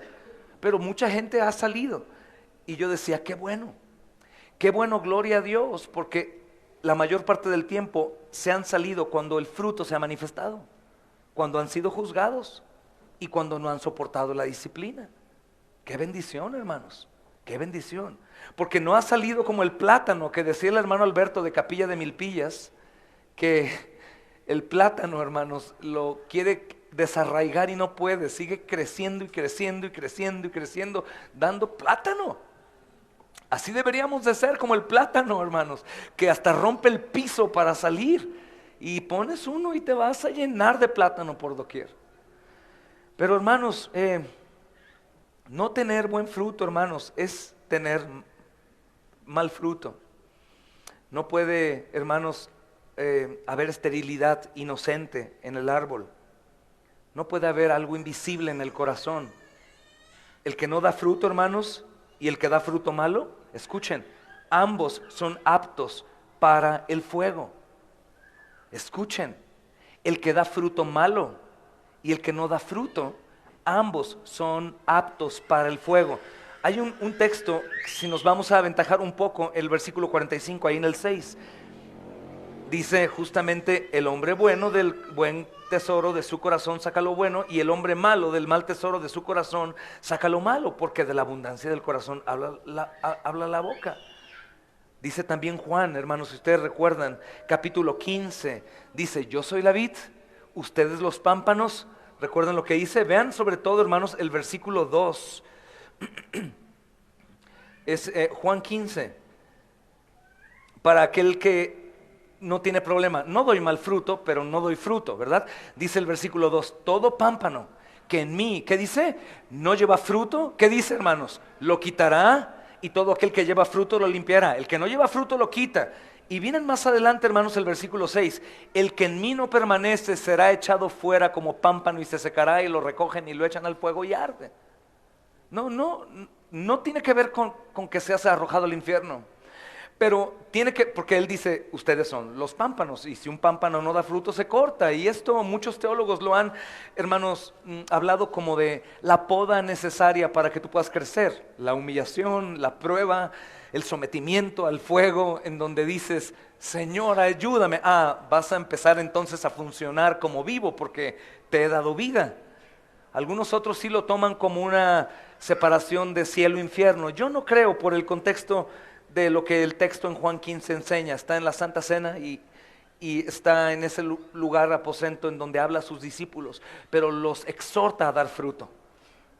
[SPEAKER 1] pero mucha gente ha salido. Y yo decía, qué bueno, gloria a Dios, porque la mayor parte del tiempo se han salido cuando el fruto se ha manifestado, cuando han sido juzgados y cuando no han soportado la disciplina. Qué bendición, hermanos, qué bendición. Porque no ha salido como el plátano que decía el hermano Alberto de Capilla de Milpillas, que el plátano, hermanos, lo quiere desarraigar y no puede, sigue creciendo y creciendo y creciendo y creciendo, dando plátano. Así deberíamos de ser como el plátano, hermanos, que hasta rompe el piso para salir. Y pones uno y te vas a llenar de plátano por doquier. Pero hermanos, no tener buen fruto, hermanos, es tener mal fruto. No puede, hermanos, haber esterilidad inocente en el árbol. No puede haber algo invisible en el corazón. El que no da fruto, hermanos, y el que da fruto malo, escuchen, ambos son aptos para el fuego. Escuchen, el que da fruto malo y el que no da fruto, ambos son aptos para el fuego. Hay un texto, si nos vamos a aventajar un poco, el versículo 45, ahí en el 6, dice justamente, el hombre bueno del buen tesoro de su corazón saca lo bueno, y el hombre malo del mal tesoro de su corazón saca lo malo, porque de la abundancia del corazón habla la boca. Dice también Juan, hermanos, si ustedes recuerdan, capítulo 15, dice, yo soy la vid, ustedes los pámpanos. ¿Recuerdan lo que dice? Vean sobre todo, hermanos, el versículo 2. Es Juan 15. Para aquel que no tiene problema, no doy mal fruto, pero no doy fruto, ¿verdad? Dice el versículo 2, todo pámpano que en mí, ¿qué dice? No lleva fruto, ¿qué dice, hermanos? Lo quitará, y todo aquel que lleva fruto lo limpiará. El que no lleva fruto lo quita. Y vienen más adelante, hermanos, el versículo 6. El que en mí no permanece será echado fuera como pámpano y se secará, y lo recogen y lo echan al fuego y arde. No tiene que ver con que seas arrojado al infierno. Pero tiene que, porque él dice, ustedes son los pámpanos, y si un pámpano no da fruto se corta. Y esto muchos teólogos lo han, hermanos, hablado como de la poda necesaria para que tú puedas crecer. La humillación, la prueba, el sometimiento al fuego, en donde dices, Señor, ayúdame. Vas a empezar entonces a funcionar como vivo porque te he dado vida. Algunos otros sí lo toman como una separación de cielo e infierno. Yo no creo, por el contexto de lo que el texto en Juan 15 enseña. Está en la Santa Cena y está en ese lugar aposento en donde habla a sus discípulos, pero los exhorta a dar fruto,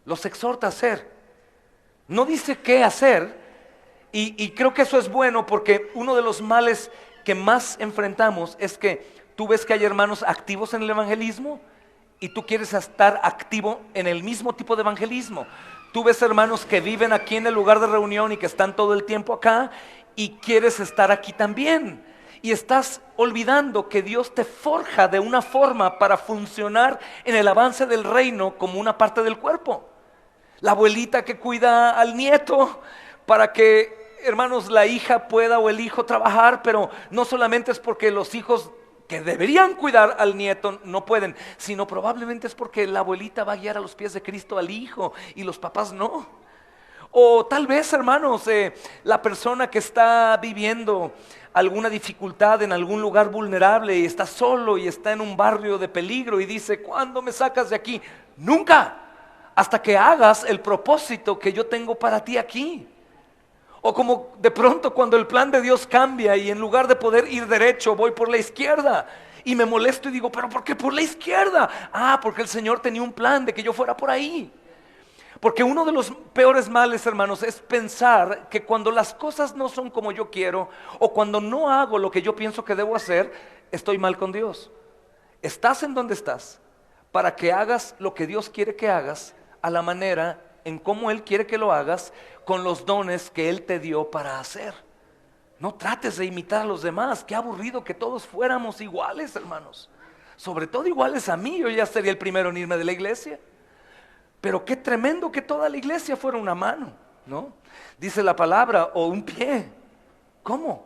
[SPEAKER 1] los exhorta a hacer, no dice qué hacer. Y creo que eso es bueno, porque uno de los males que más enfrentamos es que tú ves que hay hermanos activos en el evangelismo y tú quieres estar activo en el mismo tipo de evangelismo. Tú ves hermanos que viven aquí en el lugar de reunión y que están todo el tiempo acá y quieres estar aquí también. y estás olvidando que Dios te forja de una forma para funcionar en el avance del reino como una parte del cuerpo. La abuelita que cuida al nieto para que, hermanos, la hija pueda o el hijo trabajar, pero no solamente es porque los hijos que deberían cuidar al nieto no pueden, sino probablemente es porque la abuelita va a guiar a los pies de Cristo al hijo y los papás no. O tal vez, hermanos, la persona que está viviendo alguna dificultad en algún lugar vulnerable y está solo y está en un barrio de peligro y dice: ¿cuándo me sacas de aquí? Nunca, hasta que hagas el propósito que yo tengo para ti aquí. O como de pronto cuando el plan de Dios cambia y en lugar de poder ir derecho voy por la izquierda y me molesto y digo: ¿pero por qué por la izquierda? Ah, porque el Señor tenía un plan de que yo fuera por ahí. Porque uno de los peores males, hermanos, es pensar que cuando las cosas no son como yo quiero o cuando no hago lo que yo pienso que debo hacer, estoy mal con Dios. Estás en donde estás para que hagas lo que Dios quiere que hagas, a la manera en cómo Él quiere que lo hagas, con los dones que Él te dio para hacer. No trates de imitar a los demás. Qué aburrido que todos fuéramos iguales, hermanos. Sobre todo iguales a mí. Yo ya sería el primero en irme de la iglesia. Pero qué tremendo que toda la iglesia fuera una mano, ¿no? Dice la palabra, o un pie. ¿Cómo?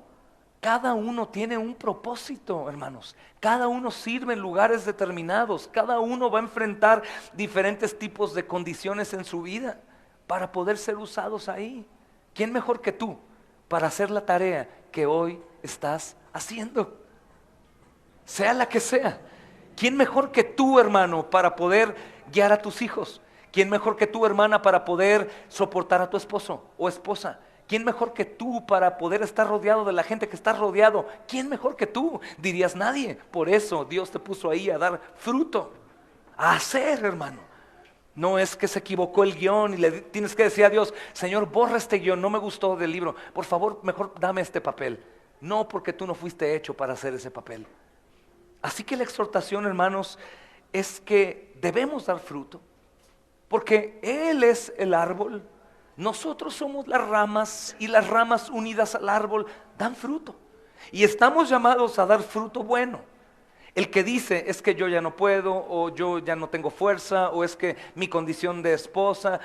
[SPEAKER 1] Cada uno tiene un propósito, hermanos. Cada uno sirve en lugares determinados. Cada uno va a enfrentar diferentes tipos de condiciones en su vida para poder ser usados ahí. ¿Quién mejor que tú para hacer la tarea que hoy estás haciendo? Sea la que sea. ¿Quién mejor que tú, hermano, para poder guiar a tus hijos? ¿Quién mejor que tú, hermana, para poder soportar a tu esposo o esposa? ¿Quién mejor que tú para poder estar rodeado de la gente que estás rodeado? ¿Quién mejor que tú? Dirías: nadie. Por eso Dios te puso ahí a dar fruto, a hacer, hermano. No es que se equivocó el guión y le tienes que decir a Dios: Señor, borra este guión, no me gustó del libro, por favor, mejor dame este papel. No, porque tú no fuiste hecho para hacer ese papel. Así que la exhortación, hermanos, es que debemos dar fruto. Porque Él es el árbol, nosotros somos las ramas y las ramas unidas al árbol dan fruto. Y estamos llamados a dar fruto bueno. El que dice: es que yo ya no puedo, o yo ya no tengo fuerza, o es que mi condición de esposa,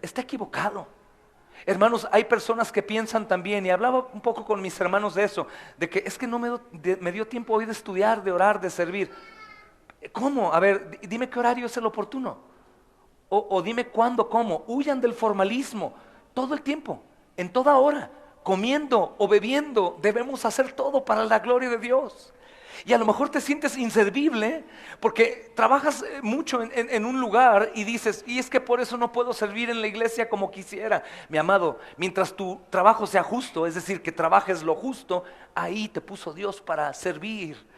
[SPEAKER 1] está equivocado. Hermanos, hay personas que piensan también, y hablaba un poco con mis hermanos de eso, de que es que no me dio tiempo hoy de estudiar, de orar, de servir. ¿Cómo? A ver, dime qué horario es el oportuno. O dime cuándo, cómo. Huyan del formalismo todo el tiempo, en toda hora, comiendo o bebiendo. Debemos hacer todo para la gloria de Dios. Y a lo mejor te sientes inservible porque trabajas mucho en un lugar y dices: y es que por eso no puedo servir en la iglesia como quisiera. Mi amado, mientras tu trabajo sea justo, es decir, que trabajes lo justo, ahí te puso Dios para servir.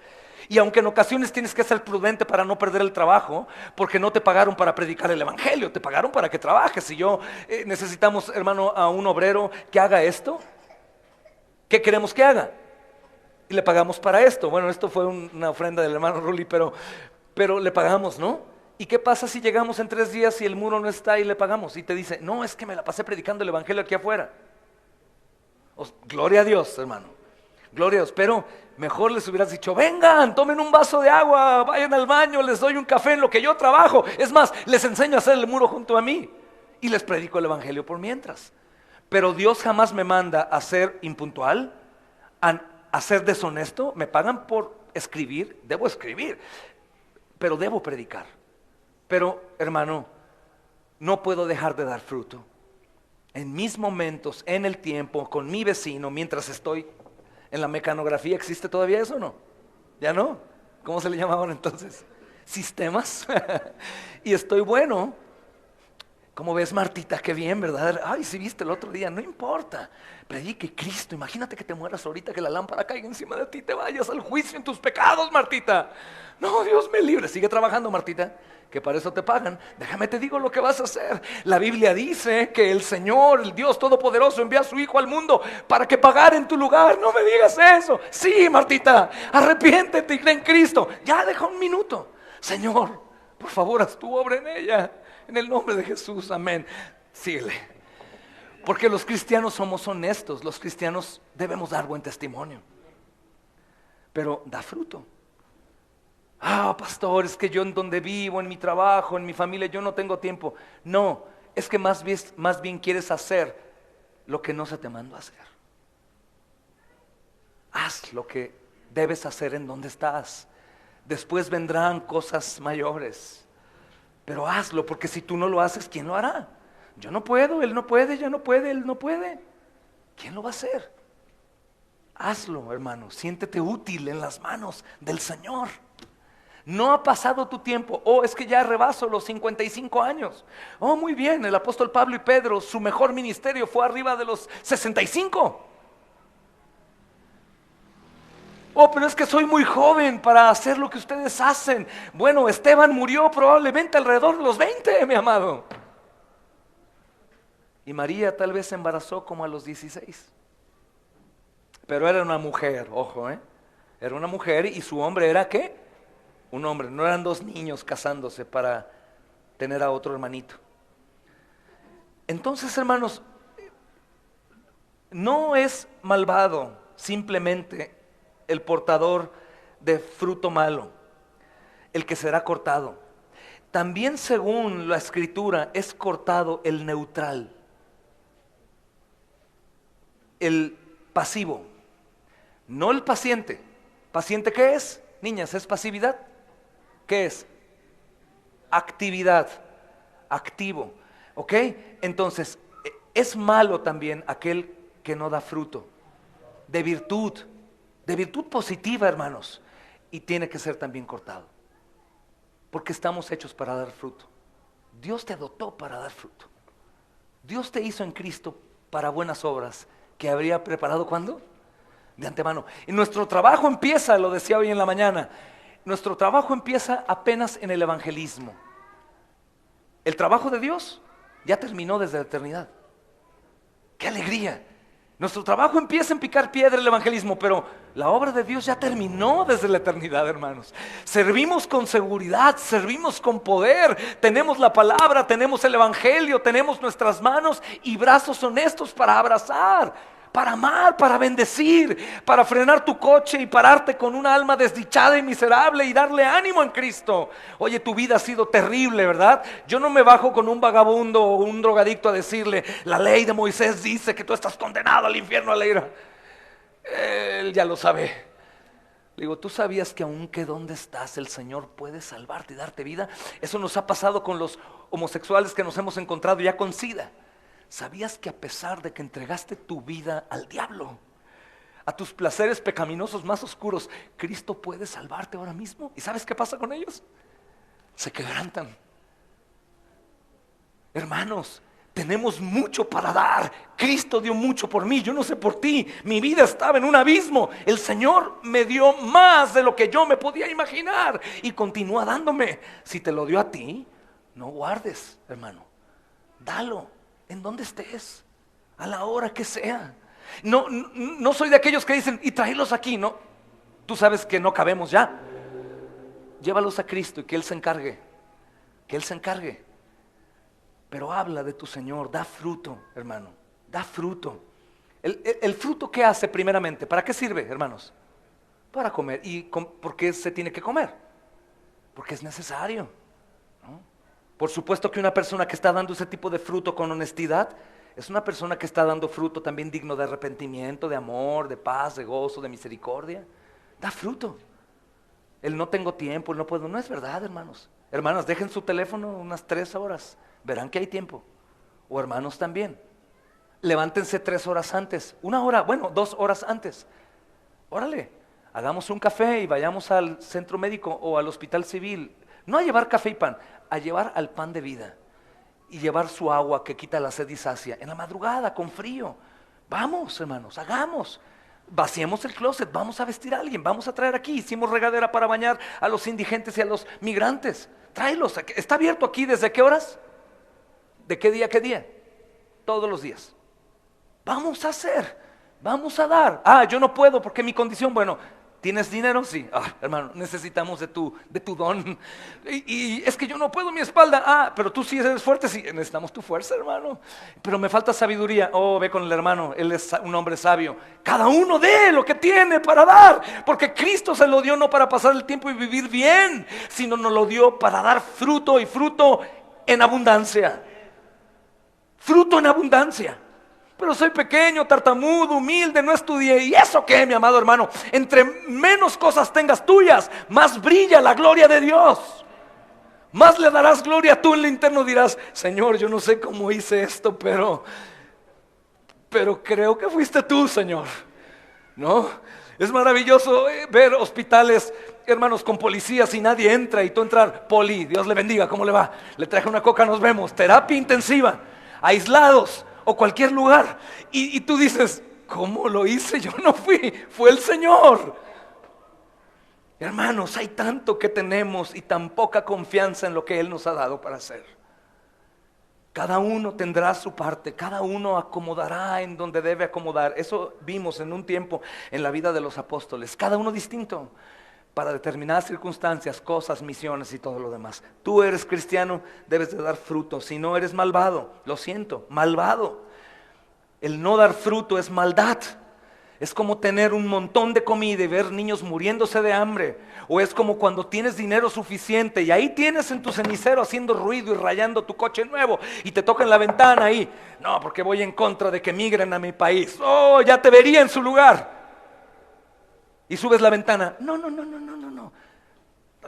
[SPEAKER 1] Y aunque en ocasiones tienes que ser prudente para no perder el trabajo, porque no te pagaron para predicar el evangelio, te pagaron para que trabajes. Si yo necesitamos, hermano, a un obrero que haga esto, ¿qué queremos que haga? Y le pagamos para esto. Bueno, esto fue una ofrenda del hermano Rulli, pero le pagamos, ¿no? ¿Y qué pasa si llegamos en 3 días y el muro no está y le pagamos? Y te dice: no, es que me la pasé predicando el evangelio aquí afuera. Gloria a Dios, hermano, gloria a Dios. Pero mejor les hubieras dicho: vengan, tomen un vaso de agua, vayan al baño, les doy un café en lo que yo trabajo. Es más, les enseño a hacer el muro junto a mí y les predico el evangelio por mientras. Pero Dios jamás me manda a ser impuntual, a ser deshonesto. Me pagan por escribir, debo escribir, pero debo predicar. Pero, hermano, no puedo dejar de dar fruto en mis momentos, en el tiempo, con mi vecino, mientras estoy en la mecanografía. ¿Existe todavía eso o no? ¿Ya no? ¿Cómo se le llama ahora entonces? ¿Sistemas? Y estoy bueno. ¿Cómo ves, Martita? Qué bien, ¿verdad? Ay, si viste el otro día, no importa. Predique Cristo. Imagínate que te mueras ahorita, que la lámpara caiga encima de ti, te vayas al juicio en tus pecados, Martita. No, Dios me libre. Sigue trabajando, Martita, que para eso te pagan. Déjame te digo lo que vas a hacer. La Biblia dice que el Señor, el Dios Todopoderoso, envía a su Hijo al mundo para que pagara en tu lugar. No me digas eso. Sí, Martita, arrepiéntete y cree en Cristo. Ya deja un minuto. Señor, por favor, haz tu obra en ella. En el nombre de Jesús, amén. Síguele. Porque los cristianos somos honestos. Los cristianos debemos dar buen testimonio. pero da fruto. Ah, pastor, es que yo en donde vivo, en mi trabajo, en mi familia, yo no tengo tiempo. No, es que más bien quieres hacer lo que no se te mandó a hacer. Haz lo que debes hacer en donde estás. Después vendrán cosas mayores, pero hazlo, porque si tú no lo haces, ¿quién lo hará? Yo no puedo, él no puede, yo no puede, él no puede. ¿Quién lo va a hacer? Hazlo, hermano, siéntete útil en las manos del Señor. No ha pasado tu tiempo. Oh, es que ya rebaso los 55 años. Oh, muy bien, el apóstol Pablo y Pedro, su mejor ministerio fue arriba de los 65. Oh, pero es que soy muy joven para hacer lo que ustedes hacen. Bueno, Esteban murió probablemente alrededor de los 20, mi amado. Y María tal vez se embarazó como a los 16. Pero era una mujer, ojo, era una mujer y su hombre era ¿qué? Un hombre, no eran dos niños casándose para tener a otro hermanito. Entonces, hermanos, no es malvado simplemente el portador de fruto malo, el que será cortado. También según la escritura es cortado el neutral, el pasivo, no el paciente. ¿Paciente qué es? Niñas, ¿es pasividad? ¿Qué es? Actividad, activo, ¿ok? Entonces, es malo también aquel que no da fruto, de virtud positiva, hermanos, y tiene que ser también cortado, porque estamos hechos para dar fruto. Dios te dotó para dar fruto. Dios te hizo en Cristo para buenas obras, que habría preparado ¿cuándo? De antemano. Y nuestro trabajo empieza, lo decía hoy en la mañana, nuestro trabajo empieza apenas en el evangelismo. El trabajo de Dios ya terminó desde la eternidad. ¡Qué alegría! Nuestro trabajo empieza en picar piedra el evangelismo, pero la obra de Dios ya terminó desde la eternidad, hermanos. Servimos con seguridad, servimos con poder, tenemos la palabra, tenemos el evangelio, tenemos nuestras manos y brazos honestos para abrazar, para amar, para bendecir, para frenar tu coche y pararte con una alma desdichada y miserable y darle ánimo en Cristo. Oye, tu vida ha sido terrible, ¿verdad? Yo no me bajo con un vagabundo o un drogadicto a decirle, la ley de Moisés dice que tú estás condenado al infierno, a la ira. Él ya lo sabe. Le digo, ¿tú sabías que aunque donde estás el Señor puede salvarte y darte vida? Eso nos ha pasado con los homosexuales que nos hemos encontrado ya con SIDA. ¿Sabías que a pesar de que entregaste tu vida al diablo, a tus placeres pecaminosos más oscuros, Cristo puede salvarte ahora mismo? ¿Y sabes qué pasa con ellos? Se quebrantan. Hermanos, tenemos mucho para dar. Cristo dio mucho por mí, yo no sé por ti. Mi vida estaba en un abismo. El Señor me dio más de lo que yo me podía imaginar y continúa dándome. Si te lo dio a ti, no guardes, hermano. Dalo. En donde estés, a la hora que sea. No soy de aquellos que dicen, y tráelos aquí, no. Tú sabes que no cabemos ya. Llévalos a Cristo y que Él se encargue. Que Él se encargue. Pero habla de tu Señor, da fruto, hermano. Da fruto. El fruto, ¿qué hace primeramente? ¿Para qué sirve, hermanos? Para comer. ¿Y por qué se tiene que comer? Porque es necesario, ¿no? Por supuesto que una persona que está dando ese tipo de fruto con honestidad es una persona que está dando fruto también digno de arrepentimiento, de amor, de paz, de gozo, de misericordia. Da fruto. El no tengo tiempo, el no puedo, no es verdad, hermanos. Hermanas, dejen su teléfono unas 3 horas, verán que hay tiempo. O hermanos también. Levántense 3 horas antes, 1 hora, bueno, 2 horas antes. Órale, hagamos un café y vayamos al centro médico o al hospital civil. No a llevar café y pan, a llevar al pan de vida y llevar su agua que quita la sed y sacia en la madrugada con frío. Vamos, hermanos, hagamos. Vaciemos el closet, vamos a vestir a alguien, vamos a traer aquí. Hicimos regadera para bañar a los indigentes y a los migrantes. Tráelos, está abierto aquí, ¿desde qué horas? ¿De qué día a qué día? Todos los días. Vamos a hacer, vamos a dar. Ah, yo no puedo porque mi condición, bueno, ¿Tienes dinero? Sí. Hermano, necesitamos de tu don. Y es que yo no puedo, mi espalda. Pero tú sí eres fuerte. Sí, necesitamos tu fuerza, hermano. Pero me falta sabiduría. Ve con el hermano, él es un hombre sabio. Cada uno dé lo que tiene para dar, porque Cristo se lo dio no para pasar el tiempo y vivir bien, sino nos lo dio para dar fruto, y fruto en abundancia. Fruto en abundancia. Pero soy pequeño, tartamudo, humilde, no estudié. ¿Y eso qué, mi amado hermano? Entre menos cosas tengas tuyas, más brilla la gloria de Dios. Más le darás gloria. Tú en el interno dirás: Señor, yo no sé cómo hice esto, pero creo que fuiste tú, Señor. ¿No? Es maravilloso ver hospitales, hermanos, con policías y nadie entra, y tú entrar: Poli, Dios le bendiga, ¿cómo le va? Le traje una coca, nos vemos. Terapia intensiva, aislados, o cualquier lugar, y tú dices: ¿cómo lo hice? Yo no fui, fue el Señor. Hermanos, hay tanto que tenemos y tan poca confianza en lo que Él nos ha dado para hacer. Cada uno tendrá su parte, cada uno acomodará en donde debe acomodar. Eso vimos en un tiempo en la vida de los apóstoles, cada uno distinto, para determinadas circunstancias, cosas, misiones y todo lo demás. Tú eres cristiano, debes de dar fruto. Si no, eres malvado. Lo siento, malvado. El no dar fruto es maldad. Es como tener un montón de comida y ver niños muriéndose de hambre. O es como cuando tienes dinero suficiente y ahí tienes en tu cenicero haciendo ruido y rayando tu coche nuevo, y te toca en la ventana ahí: no, porque voy en contra de que migren a mi país. Ya te vería en su lugar. Y subes la ventana: no.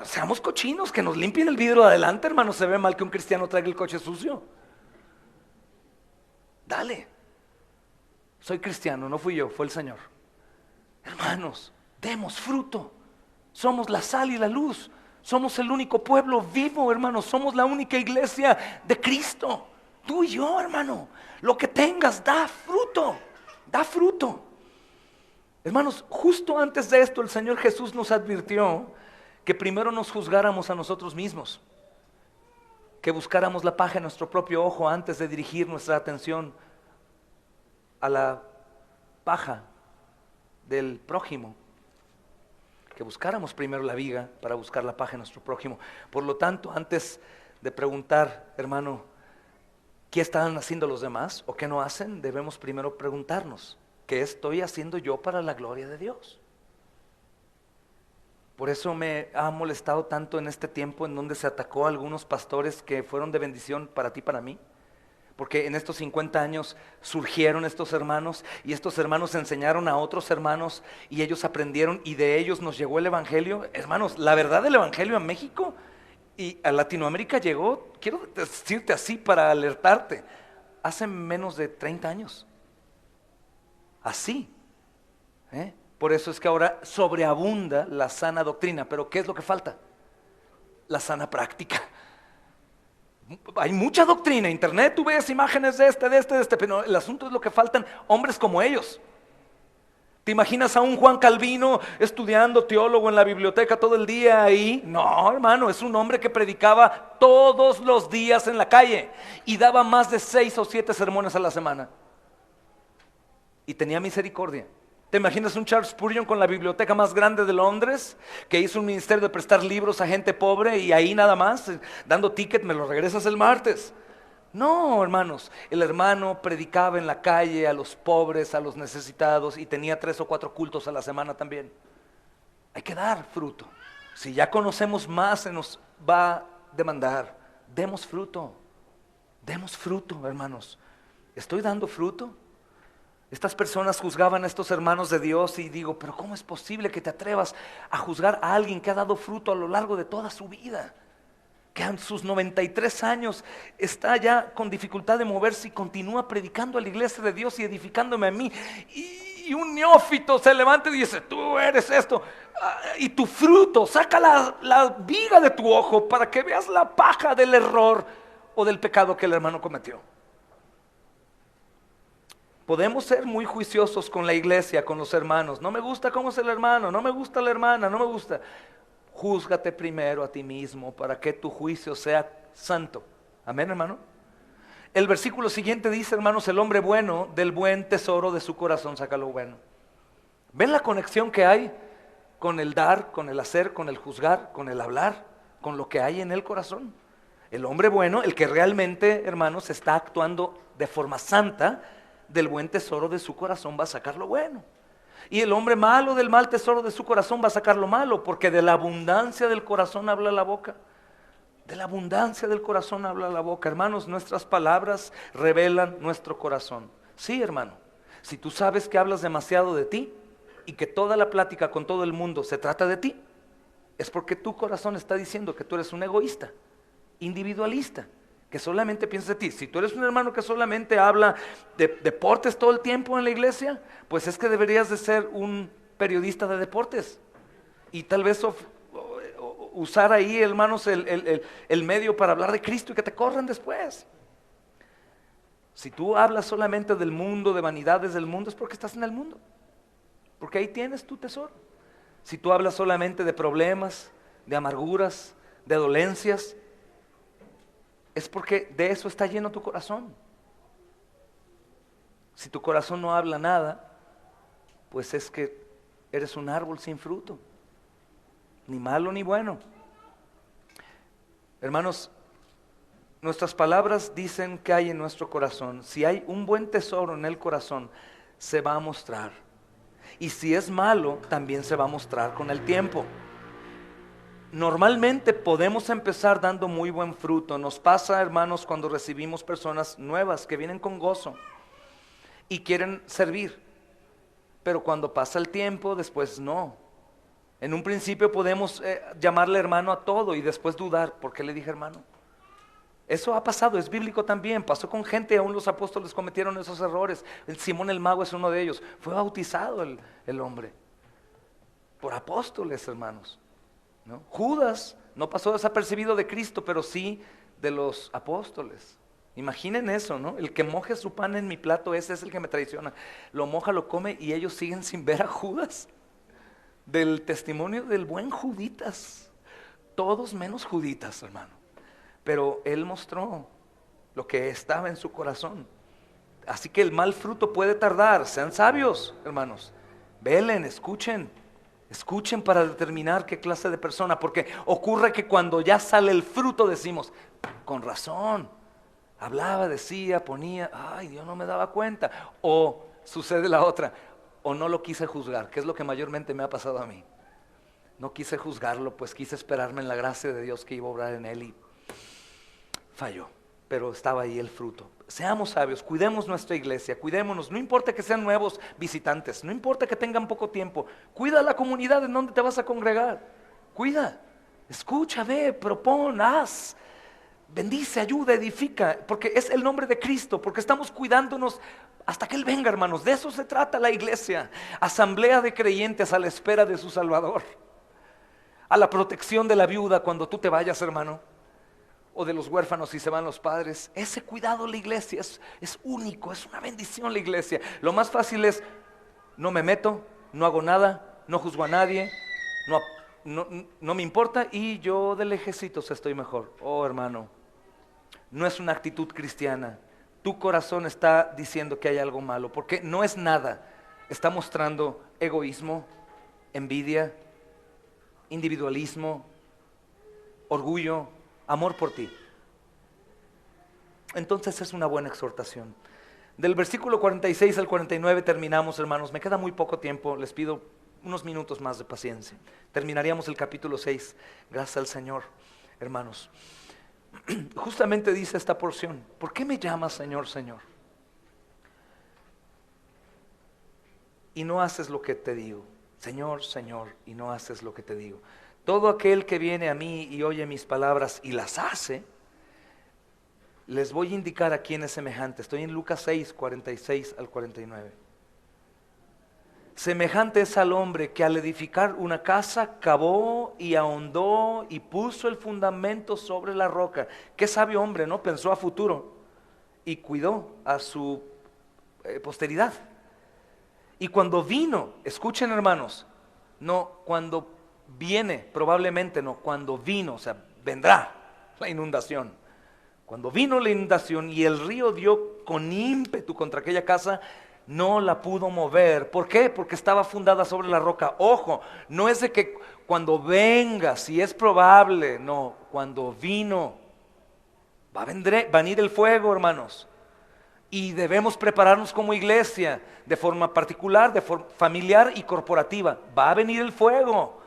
[SPEAKER 1] Seamos cochinos, que nos limpien el vidrio de adelante, hermano. Se ve mal que un cristiano traiga el coche sucio. Dale. Soy cristiano, no fui yo, fue el Señor. Hermanos, demos fruto. Somos la sal y la luz. Somos el único pueblo vivo, hermanos. Somos la única iglesia de Cristo. Tú y yo, hermano. Lo que tengas, da fruto. Da fruto. Hermanos, justo antes de esto el Señor Jesús nos advirtió que primero nos juzgáramos a nosotros mismos, que buscáramos la paja en nuestro propio ojo antes de dirigir nuestra atención a la paja del prójimo, que buscáramos primero la viga para buscar la paja en nuestro prójimo. Por lo tanto, antes de preguntar, hermano, ¿qué están haciendo los demás o qué no hacen?, debemos primero preguntarnos: ¿qué estoy haciendo yo para la gloria de Dios? Por eso me ha molestado tanto en este tiempo en donde se atacó a algunos pastores que fueron de bendición para ti, para mí. Porque en estos 50 años surgieron estos hermanos, y estos hermanos enseñaron a otros hermanos, y ellos aprendieron, y de ellos nos llegó el evangelio. Hermanos, la verdad del evangelio a México y a Latinoamérica llegó, quiero decirte así para alertarte, hace menos de 30 años. Así. Por eso es que ahora sobreabunda la sana doctrina. Pero ¿qué es lo que falta? La sana práctica. Hay mucha doctrina, internet, tú ves imágenes de este, pero el asunto es lo que faltan: hombres como ellos. ¿Te imaginas a un Juan Calvino estudiando, teólogo, en la biblioteca todo el día ahí? No, hermano, es un hombre que predicaba todos los días en la calle y daba más de 6 o 7 sermones a la semana. Y tenía misericordia. ¿Te imaginas un Charles Spurgeon con la biblioteca más grande de Londres, que hizo un ministerio de prestar libros a gente pobre, y ahí nada más, dando ticket, me lo regresas el martes? No, hermanos, el hermano predicaba en la calle a los pobres, a los necesitados, y tenía 3 o 4 cultos a la semana también. Hay que dar fruto. Si ya conocemos más, se nos va a demandar. Demos fruto, hermanos. ¿Estoy dando fruto? Estas personas juzgaban a estos hermanos de Dios, y digo: pero ¿cómo es posible que te atrevas a juzgar a alguien que ha dado fruto a lo largo de toda su vida? Que a sus 93 años está ya con dificultad de moverse y continúa predicando a la iglesia de Dios y edificándome a mí. Y un neófito se levanta y dice: tú eres esto. Y tu fruto, saca la viga de tu ojo para que veas la paja del error o del pecado que el hermano cometió. Podemos ser muy juiciosos con la iglesia, con los hermanos. No me gusta cómo es el hermano, no me gusta la hermana, no me gusta. Júzgate primero a ti mismo para que tu juicio sea santo. Amén, hermano. El versículo siguiente dice, hermanos: el hombre bueno del buen tesoro de su corazón saca lo bueno. ¿Ven la conexión que hay con el dar, con el hacer, con el juzgar, con el hablar, con lo que hay en el corazón. El hombre bueno, el que realmente, hermanos, está actuando de forma santa, del buen tesoro de su corazón va a sacar lo bueno. Y el hombre malo, del mal tesoro de su corazón va a sacar lo malo, porque de la abundancia del corazón habla la boca. De la abundancia del corazón habla la boca. Hermanos, nuestras palabras revelan nuestro corazón. Sí, hermano, si tú sabes que hablas demasiado de ti y que toda la plática con todo el mundo se trata de ti, es porque tu corazón está diciendo que tú eres un egoísta, individualista, que solamente piensa de ti. Si tú eres un hermano que solamente habla de deportes todo el tiempo en la iglesia, pues es que deberías de ser un periodista de deportes y tal vez usar ahí, hermanos, el medio para hablar de Cristo y que te corran después. Si tú hablas solamente del mundo, de vanidades del mundo, es porque estás en el mundo, porque ahí tienes tu tesoro. Si tú hablas solamente de problemas, de amarguras, de dolencias, es porque de eso está lleno tu corazón. Si tu corazón no habla nada, pues es que eres un árbol sin fruto, ni malo ni bueno. Hermanos, nuestras palabras dicen que hay en nuestro corazón. Si hay un buen tesoro en el corazón, se va a mostrar. Y si es malo, también se va a mostrar con el tiempo. Normalmente podemos empezar dando muy buen fruto. Nos pasa, hermanos, cuando recibimos personas nuevas que vienen con gozo y quieren servir. Pero cuando pasa el tiempo, después no. En un principio podemos llamarle hermano a todo y después dudar. ¿Por qué le dije hermano? Eso ha pasado, es bíblico también. Pasó con gente, aún los apóstoles cometieron esos errores. Simón el mago es uno de ellos. Fue bautizado el hombre por apóstoles, hermanos, ¿no? Judas no pasó desapercibido de Cristo, pero sí de los apóstoles. Imaginen eso, ¿no? El que moje su pan en mi plato, ese es el que me traiciona. Lo moja, lo come y ellos siguen sin ver a Judas. Del testimonio del buen Juditas, todos menos Juditas, hermano. Pero él mostró lo que estaba en su corazón. Así que el mal fruto puede tardar. Sean sabios, hermanos. Velen, escuchen para determinar qué clase de persona. Porque ocurre que cuando ya sale el fruto decimos, con razón, hablaba, decía, ponía, ay, Dios no me daba cuenta. O sucede la otra, o no lo quise juzgar, que es lo que mayormente me ha pasado a mí. No quise juzgarlo, pues quise esperarme en la gracia de Dios que iba a obrar en él y falló, pero estaba ahí el fruto. Seamos sabios, cuidemos nuestra iglesia, cuidémonos, no importa que sean nuevos visitantes, no importa que tengan poco tiempo, cuida la comunidad en donde te vas a congregar, cuida, escucha, ve, propon, haz, bendice, ayuda, edifica, porque es el nombre de Cristo, porque estamos cuidándonos hasta que Él venga, hermanos. De eso se trata la iglesia, asamblea de creyentes a la espera de su Salvador, a la protección de la viuda cuando tú te vayas, hermano, o de los huérfanos si se van los padres. Ese cuidado la iglesia es único, es una bendición la iglesia. Lo más fácil es, no me meto, no hago nada, no juzgo a nadie, no me importa y yo de lejecitos estoy mejor. Oh, hermano, no es una actitud cristiana. Tu corazón está diciendo que hay algo malo, porque no es nada. Está mostrando egoísmo, envidia, individualismo, orgullo, amor por ti. Entonces es una buena exhortación. Del versículo 46 al 49 terminamos, hermanos. Me queda muy poco tiempo, les pido unos minutos más de paciencia. Terminaríamos el capítulo 6, gracias al Señor, hermanos. Justamente dice esta porción, ¿por qué me llamas Señor, Señor? Y no haces lo que te digo. Señor, Señor, y no haces lo que te digo. Todo aquel que viene a mí y oye mis palabras y las hace, les voy a indicar a quién es semejante. Estoy en Lucas 6, 46 al 49. Semejante es al hombre que al edificar una casa cavó y ahondó y puso el fundamento sobre la roca. Qué sabio hombre, ¿no? Pensó a futuro y cuidó a su posteridad. Y cuando vino, escuchen hermanos, no cuando viene, probablemente no, cuando vino, o sea, vendrá la inundación. Cuando vino la inundación y el río dio con ímpetu contra aquella casa, no la pudo mover. ¿Por qué? Porque estaba fundada sobre la roca. Ojo, no es de que cuando venga, si es probable, no, cuando vino, va a venir el fuego, hermanos. Y debemos prepararnos como iglesia, de forma particular, de forma familiar y corporativa. Va a venir el fuego,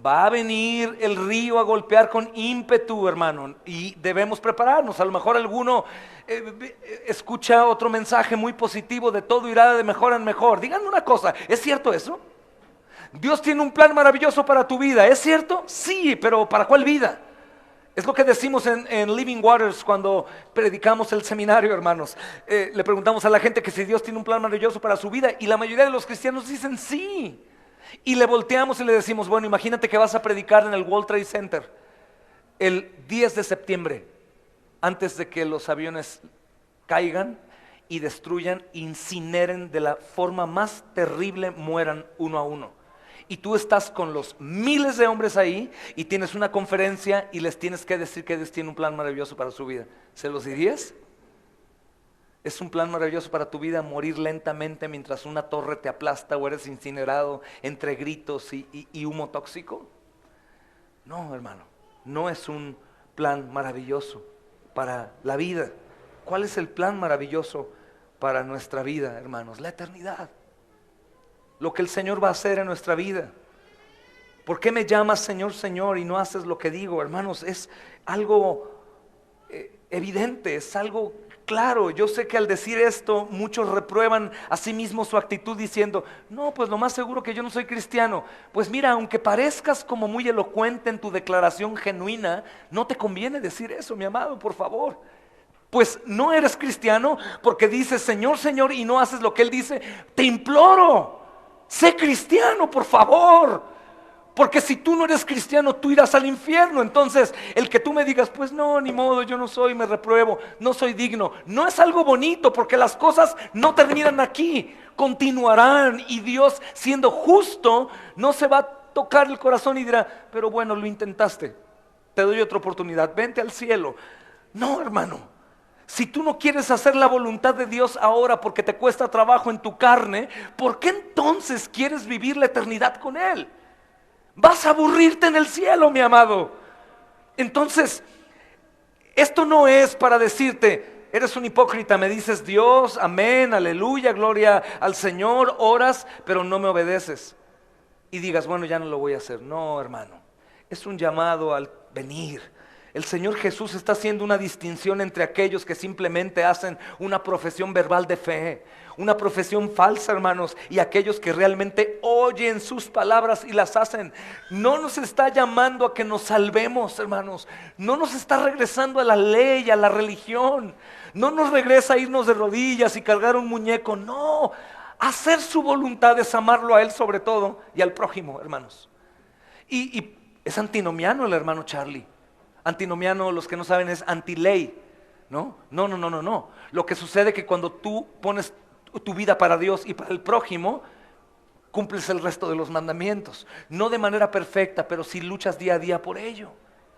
[SPEAKER 1] va a venir el río a golpear con ímpetu, hermano, y debemos prepararnos. A lo mejor alguno escucha otro mensaje muy positivo, de todo irá de mejor en mejor. Díganme una cosa, ¿es cierto eso? Dios tiene un plan maravilloso para tu vida, ¿es cierto? Sí, pero ¿para cuál vida? Es lo que decimos en Living Waters cuando predicamos el seminario, hermanos. Le preguntamos a la gente que si Dios tiene un plan maravilloso para su vida, y la mayoría de los cristianos dicen sí. Y le volteamos y le decimos, bueno, imagínate que vas a predicar en el World Trade Center el 10 de septiembre, antes de que los aviones caigan y destruyan, incineren de la forma más terrible, mueran uno a uno. Y tú estás con los miles de hombres ahí y tienes una conferencia y les tienes que decir que Dios tiene un plan maravilloso para su vida. ¿Se los dirías? ¿Es un plan maravilloso para tu vida morir lentamente mientras una torre te aplasta o eres incinerado entre gritos y humo tóxico? No, hermano, no es un plan maravilloso para la vida. ¿Cuál es el plan maravilloso para nuestra vida, hermanos? La eternidad. Lo que el Señor va a hacer en nuestra vida. ¿Por qué me llamas Señor, Señor y no haces lo que digo? Hermanos, es algo evidente, es algo claro. Yo sé que al decir esto muchos reprueban a sí mismos su actitud diciendo, no, pues lo más seguro que yo no soy cristiano. Pues mira, aunque parezcas como muy elocuente en tu declaración genuina, no te conviene decir eso, mi amado, por favor. Pues no eres cristiano porque dices Señor, Señor y no haces lo que Él dice. Te imploro, sé cristiano, por favor. Porque si tú no eres cristiano, tú irás al infierno. Entonces, el que tú me digas, pues no, ni modo, yo no soy, me repruebo, no soy digno, no es algo bonito, porque las cosas no terminan aquí, continuarán. Y Dios, siendo justo, no se va a tocar el corazón y dirá, pero bueno, lo intentaste, te doy otra oportunidad, vente al cielo. No, hermano, si tú no quieres hacer la voluntad de Dios ahora porque te cuesta trabajo en tu carne, ¿por qué entonces quieres vivir la eternidad con Él? Vas a aburrirte en el cielo, mi amado. Entonces, esto no es para decirte, eres un hipócrita, me dices Dios, amén, aleluya, gloria al Señor, oras, pero no me obedeces. Y digas, bueno, ya no lo voy a hacer. No, hermano, es un llamado al venir. El Señor Jesús está haciendo una distinción entre aquellos que simplemente hacen una profesión verbal de fe, una profesión falsa, hermanos, y aquellos que realmente oyen sus palabras y las hacen. No nos está llamando a que nos salvemos, hermanos. No nos está regresando a la ley, a la religión. No nos regresa a irnos de rodillas y cargar un muñeco. No, hacer su voluntad es amarlo a Él sobre todo y al prójimo, hermanos. Y es antinomiano el hermano Charlie. Antinomiano, los que no saben, es antiley. No. Lo que sucede es que cuando tú pones tu vida para Dios y para el prójimo, cumples el resto de los mandamientos. No de manera perfecta, pero sí luchas día a día por ello.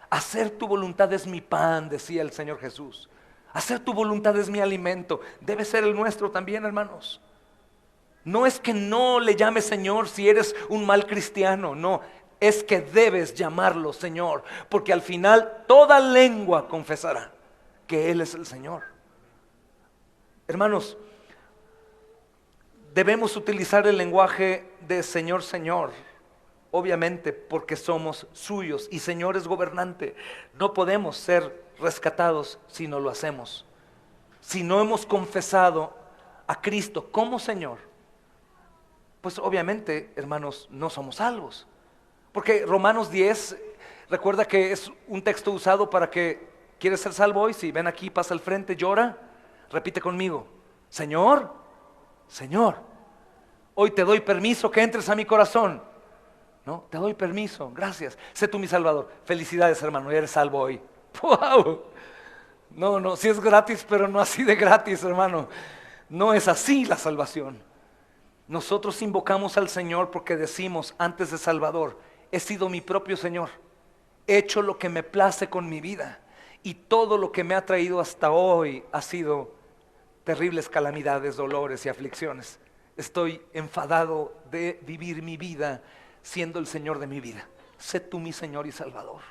[SPEAKER 1] Hacer tu voluntad es mi pan, decía el Señor Jesús. Hacer tu voluntad es mi alimento. Debe ser el nuestro también, hermanos. No es que no le llames Señor si eres un mal cristiano, no. Es que debes llamarlo Señor, porque al final toda lengua confesará que Él es el Señor. Hermanos, debemos utilizar el lenguaje de Señor, Señor, obviamente porque somos suyos y Señor es gobernante. No podemos ser rescatados si no lo hacemos. Si no hemos confesado a Cristo como Señor, pues obviamente, hermanos, no somos salvos. Porque Romanos 10, recuerda que es un texto usado para que, ¿quieres ser salvo hoy? Si ven aquí, pasa al frente, llora, repite conmigo, Señor, Señor, hoy te doy permiso que entres a mi corazón. No, te doy permiso, gracias, sé tú mi salvador. Felicidades, hermano, ya eres salvo hoy. ¡Wow! No, sí es gratis, pero no así de gratis, hermano. No es así la salvación. Nosotros invocamos al Señor porque decimos antes de Salvador, he sido mi propio Señor, he hecho lo que me place con mi vida y todo lo que me ha traído hasta hoy ha sido terribles calamidades, dolores y aflicciones. Estoy enfadado de vivir mi vida siendo el Señor de mi vida. Sé tú mi Señor y Salvador.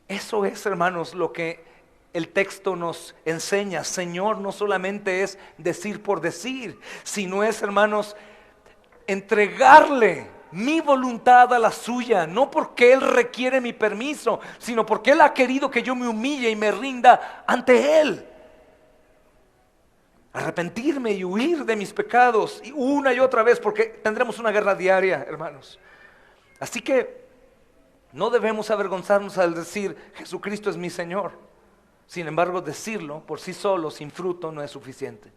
[SPEAKER 1] Eso es, hermanos, lo que el texto nos enseña. Señor no solamente es decir por decir, sino es, hermanos, entregarle mi voluntad a la suya, no porque Él requiere mi permiso, sino porque Él ha querido que yo me humille y me rinda ante Él. Arrepentirme y huir de mis pecados y una y otra vez, porque tendremos una guerra diaria, hermanos. Así que no debemos avergonzarnos al decir Jesucristo es mi Señor. Sin embargo, decirlo por sí solo, sin fruto, no es suficiente.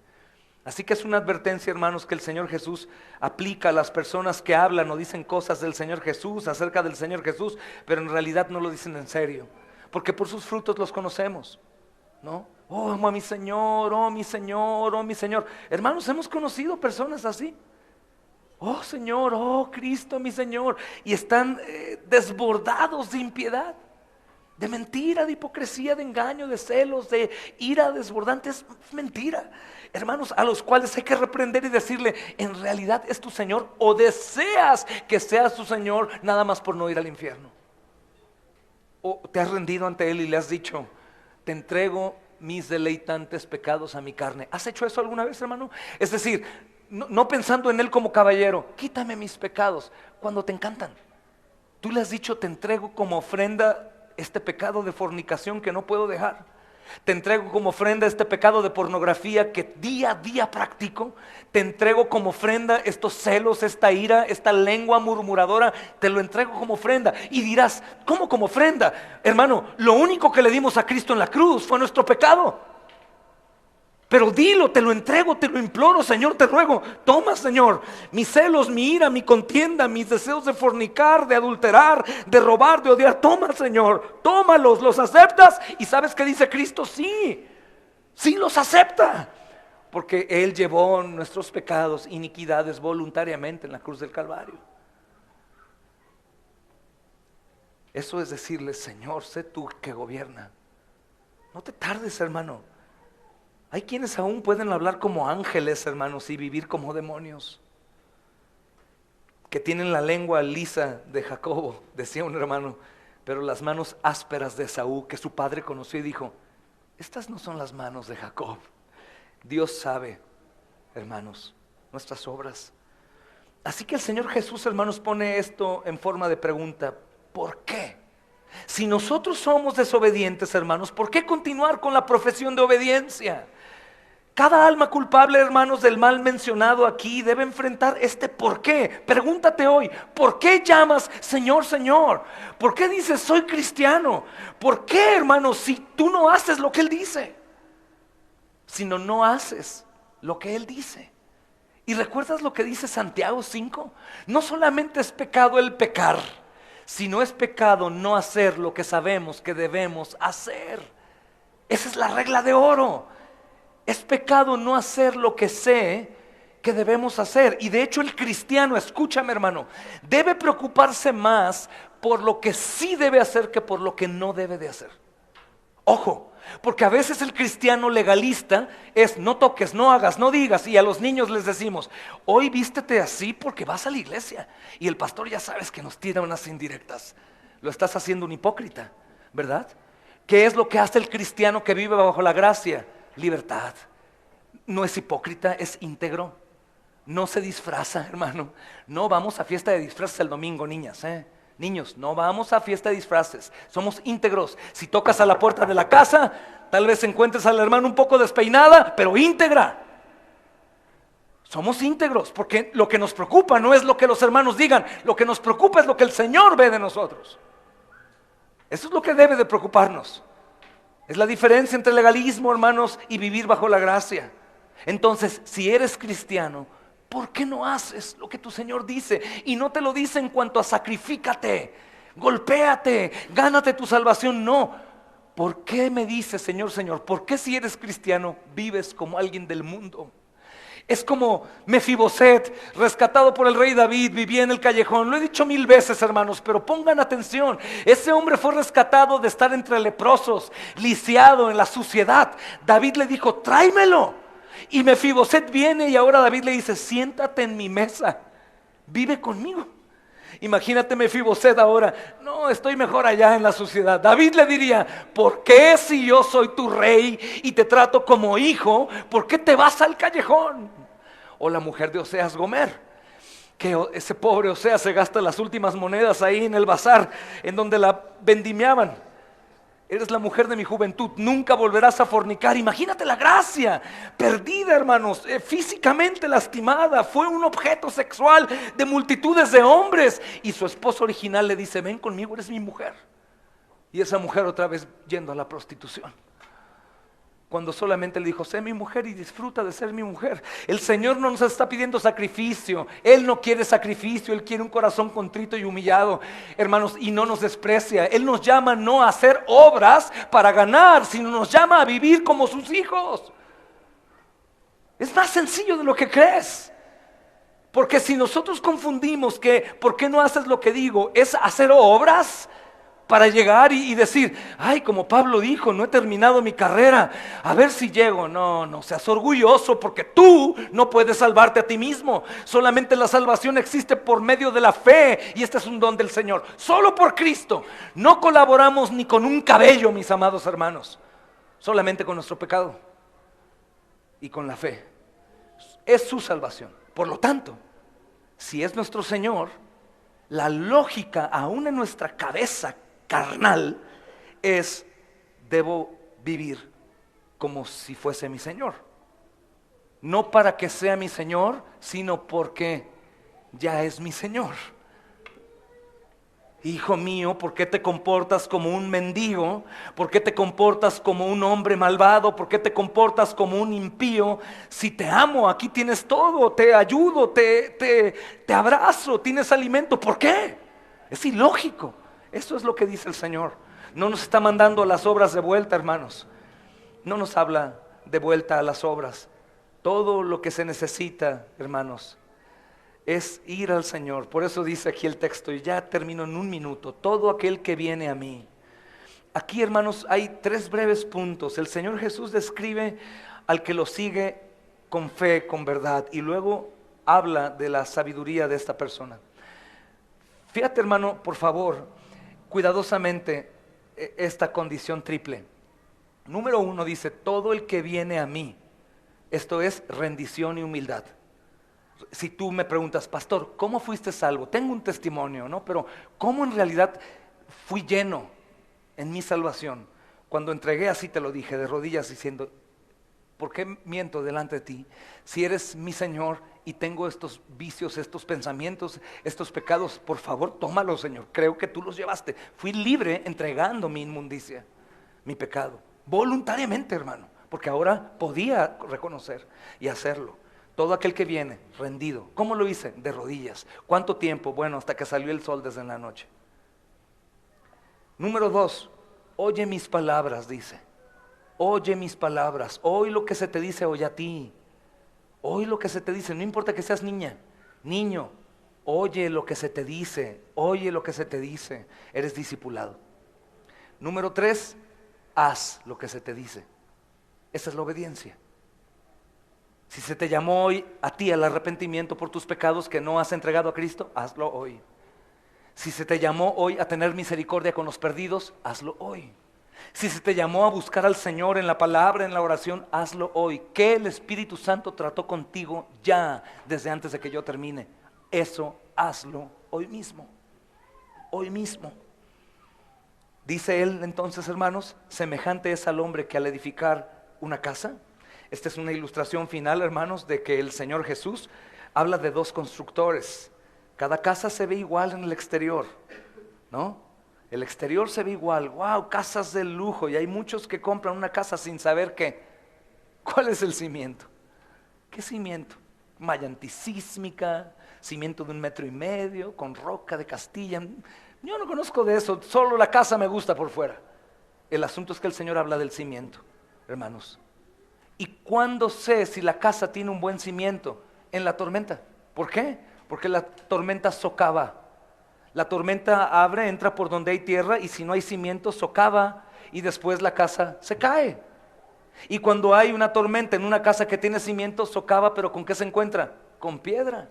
[SPEAKER 1] Así que es una advertencia, hermanos, que el Señor Jesús aplica a las personas que hablan o dicen cosas del Señor Jesús, acerca del Señor Jesús, pero en realidad no lo dicen en serio, porque por sus frutos los conocemos, ¿no? Oh, amo a mi Señor, oh mi Señor, oh mi Señor. Hermanos, hemos conocido personas así. Oh Señor, oh Cristo, mi Señor. Y están desbordados de impiedad, de mentira, de hipocresía, de engaño, de celos, de ira desbordante. Es mentira, hermanos, a los cuales hay que reprender y decirle, en realidad es tu Señor, o deseas que sea tu Señor nada más por no ir al infierno. O te has rendido ante Él y le has dicho, te entrego mis deleitantes pecados a mi carne. ¿Has hecho eso alguna vez, hermano? Es decir, no pensando en Él como caballero, quítame mis pecados, cuando te encantan. Tú le has dicho, te entrego como ofrenda este pecado de fornicación que no puedo dejar. Te entrego como ofrenda este pecado de pornografía que día a día practico. Te entrego como ofrenda estos celos, esta ira, esta lengua murmuradora. Te lo entrego como ofrenda. Y dirás, ¿cómo como ofrenda? Hermano, lo único que le dimos a Cristo en la cruz fue nuestro pecado. Pero dilo, te lo entrego, te lo imploro, Señor, te ruego. Toma, Señor, mis celos, mi ira, mi contienda, mis deseos de fornicar, de adulterar, de robar, de odiar. Toma, Señor, tómalos, los aceptas. ¿Y sabes qué dice Cristo? Sí, sí los acepta, porque Él llevó nuestros pecados, iniquidades voluntariamente en la cruz del Calvario. Eso es decirle, Señor, sé tú que gobierna. No te tardes, hermano. Hay quienes aún pueden hablar como ángeles, hermanos, y vivir como demonios, que tienen la lengua lisa de Jacobo, decía un hermano, pero las manos ásperas de Esaú, que su padre conoció y dijo, estas no son las manos de Jacob. Dios sabe, hermanos, nuestras obras. Así que el Señor Jesús, hermanos, pone esto en forma de pregunta, ¿por qué? Si nosotros somos desobedientes, hermanos, ¿por qué continuar con la profesión de obediencia? Cada alma culpable, hermanos, del mal mencionado aquí debe enfrentar este por qué. Pregúntate hoy, ¿por qué llamas Señor, Señor? ¿Por qué dices soy cristiano? ¿Por qué, hermanos, si tú no haces lo que Él dice? Sino no haces lo que Él dice. ¿Y recuerdas lo que dice Santiago 5? No solamente es pecado el pecar, sino es pecado no hacer lo que sabemos que debemos hacer. Esa es la regla de oro. Es pecado no hacer lo que sé que debemos hacer. Y de hecho el cristiano, escúchame hermano, debe preocuparse más por lo que sí debe hacer que por lo que no debe de hacer. Ojo, porque a veces el cristiano legalista es no toques, no hagas, no digas. Y a los niños les decimos, hoy vístete así porque vas a la iglesia. Y el pastor ya sabes que nos tira unas indirectas. Lo estás haciendo un hipócrita, ¿verdad? ¿Qué es lo que hace el cristiano que vive bajo la gracia? Libertad. No es hipócrita, es íntegro. No se disfraza, hermano. No vamos a fiesta de disfraces el domingo, niñas, Niños, no vamos a fiesta de disfraces. Somos íntegros. Si tocas a la puerta de la casa, tal vez encuentres a la hermana un poco despeinada, pero íntegra. Somos íntegros, porque lo que nos preocupa no es lo que los hermanos digan. Lo que nos preocupa es lo que el Señor ve de nosotros. Eso es lo que debe de preocuparnos. Es la diferencia entre legalismo, hermanos, y vivir bajo la gracia. Entonces, si eres cristiano, ¿por qué no haces lo que tu Señor dice? Y no te lo dice en cuanto a sacrifícate, golpéate, gánate tu salvación. No. ¿Por qué me dices, Señor, Señor? ¿Por qué si eres cristiano vives como alguien del mundo? Es como Mefiboset, rescatado por el rey David, vivía en el callejón. Lo he dicho 1000 veces, hermanos, pero pongan atención. Ese hombre fue rescatado de estar entre leprosos, lisiado en la suciedad. David le dijo, tráemelo. Y Mefiboset viene y ahora David le dice, siéntate en mi mesa, vive conmigo. Imagínate Mefiboset ahora, no, estoy mejor allá en la sociedad. David le diría, ¿por qué si yo soy tu rey y te trato como hijo, por qué te vas al callejón? O la mujer de Oseas, Gomer, que ese pobre Oseas se gasta las últimas monedas ahí en el bazar, en donde la vendimiaban. Eres la mujer de mi juventud, nunca volverás a fornicar. Imagínate la gracia, perdida, hermanos, físicamente lastimada. Fue un objeto sexual de multitudes de hombres. Y su esposo original le dice, ven conmigo, eres mi mujer. Y esa mujer otra vez yendo a la prostitución. Cuando solamente le dijo, sé mi mujer y disfruta de ser mi mujer. El Señor no nos está pidiendo sacrificio. Él no quiere sacrificio, Él quiere un corazón contrito y humillado, hermanos, y no nos desprecia. Él nos llama no a hacer obras para ganar, sino nos llama a vivir como sus hijos. Es más sencillo de lo que crees. Porque si nosotros confundimos que ¿por qué no haces lo que digo? Es hacer obras para llegar y decir, ay, como Pablo dijo, no he terminado mi carrera, a ver si llego. No seas orgulloso, porque tú no puedes salvarte a ti mismo. Solamente la salvación existe por medio de la fe, y este es un don del Señor, solo por Cristo. No colaboramos ni con un cabello, mis amados hermanos, solamente con nuestro pecado y con la fe. Es su salvación. Por lo tanto, si es nuestro Señor, la lógica aún en nuestra cabeza carnal es, debo vivir como si fuese mi Señor. No para que sea mi Señor, sino porque ya es mi Señor. Hijo mío, ¿por qué te comportas como un mendigo? ¿Por qué te comportas como un hombre malvado? ¿Por qué te comportas como un impío? Si te amo, aquí tienes todo, te ayudo, te abrazo, tienes alimento. ¿Por qué? Es ilógico. Eso es lo que dice el Señor. No nos está mandando a las obras de vuelta, hermanos. No nos habla de vuelta a las obras. Todo lo que se necesita, hermanos, es ir al Señor. Por eso dice aquí el texto, y ya termino en un minuto, todo aquel que viene a mí. Aquí, hermanos, hay 3 breves puntos. El Señor Jesús describe al que lo sigue con fe, con verdad, y luego habla de la sabiduría de esta persona. Fíjate, hermano, por favor, cuidadosamente esta condición triple. Número 1 dice, todo el que viene a mí. Esto es rendición y humildad. Si tú me preguntas, pastor, ¿cómo fuiste salvo? Tengo un testimonio, ¿no? Pero ¿cómo en realidad fui lleno en mi salvación? Cuando entregué, así te lo dije, de rodillas, diciendo, ¿por qué miento delante de ti? Si eres mi Señor y tengo estos vicios, estos pensamientos, estos pecados, por favor, tómalos, Señor. Creo que tú los llevaste. Fui libre entregando mi inmundicia, mi pecado, voluntariamente, hermano, porque ahora podía reconocer y hacerlo. Todo aquel que viene rendido. ¿Cómo lo hice? De rodillas. ¿Cuánto tiempo? Bueno, hasta que salió el sol desde la noche. Número 2, oye mis palabras, dice. Oye mis palabras. Oye lo que se te dice hoy a ti. Oye lo que se te dice. No importa que seas niña, niño. Oye lo que se te dice. Oye lo que se te dice. Eres discipulado. Número 3, haz lo que se te dice. Esa es la obediencia. Si se te llamó hoy a ti al arrepentimiento por tus pecados que no has entregado a Cristo, hazlo hoy. Si se te llamó hoy a tener misericordia con los perdidos, hazlo hoy. Si se te llamó a buscar al Señor en la palabra, en la oración, hazlo hoy. Que el Espíritu Santo trató contigo ya desde antes de que yo termine. Eso hazlo hoy mismo. Hoy mismo. Dice él entonces, hermanos, semejante es al hombre que al edificar una casa. Esta es una ilustración final, hermanos, de que el Señor Jesús habla de 2 constructores. Cada casa se ve igual en el exterior, ¿no? El exterior se ve igual. Wow, casas de lujo. Y hay muchos que compran una casa sin saber cuál es el cimiento. ¿Qué cimiento? Malla antisísmica, cimiento de 1,5 metros, con roca de Castilla. Yo no conozco de eso, solo la casa me gusta por fuera. El asunto es que el Señor habla del cimiento, hermanos. ¿Y cuándo sé si la casa tiene un buen cimiento? En la tormenta. ¿Por qué? Porque la tormenta socava. La tormenta abre, entra por donde hay tierra, y si no hay cimiento, socava, y después la casa se cae. Y cuando hay una tormenta en una casa que tiene cimientos, socava, pero ¿con qué se encuentra? Con piedra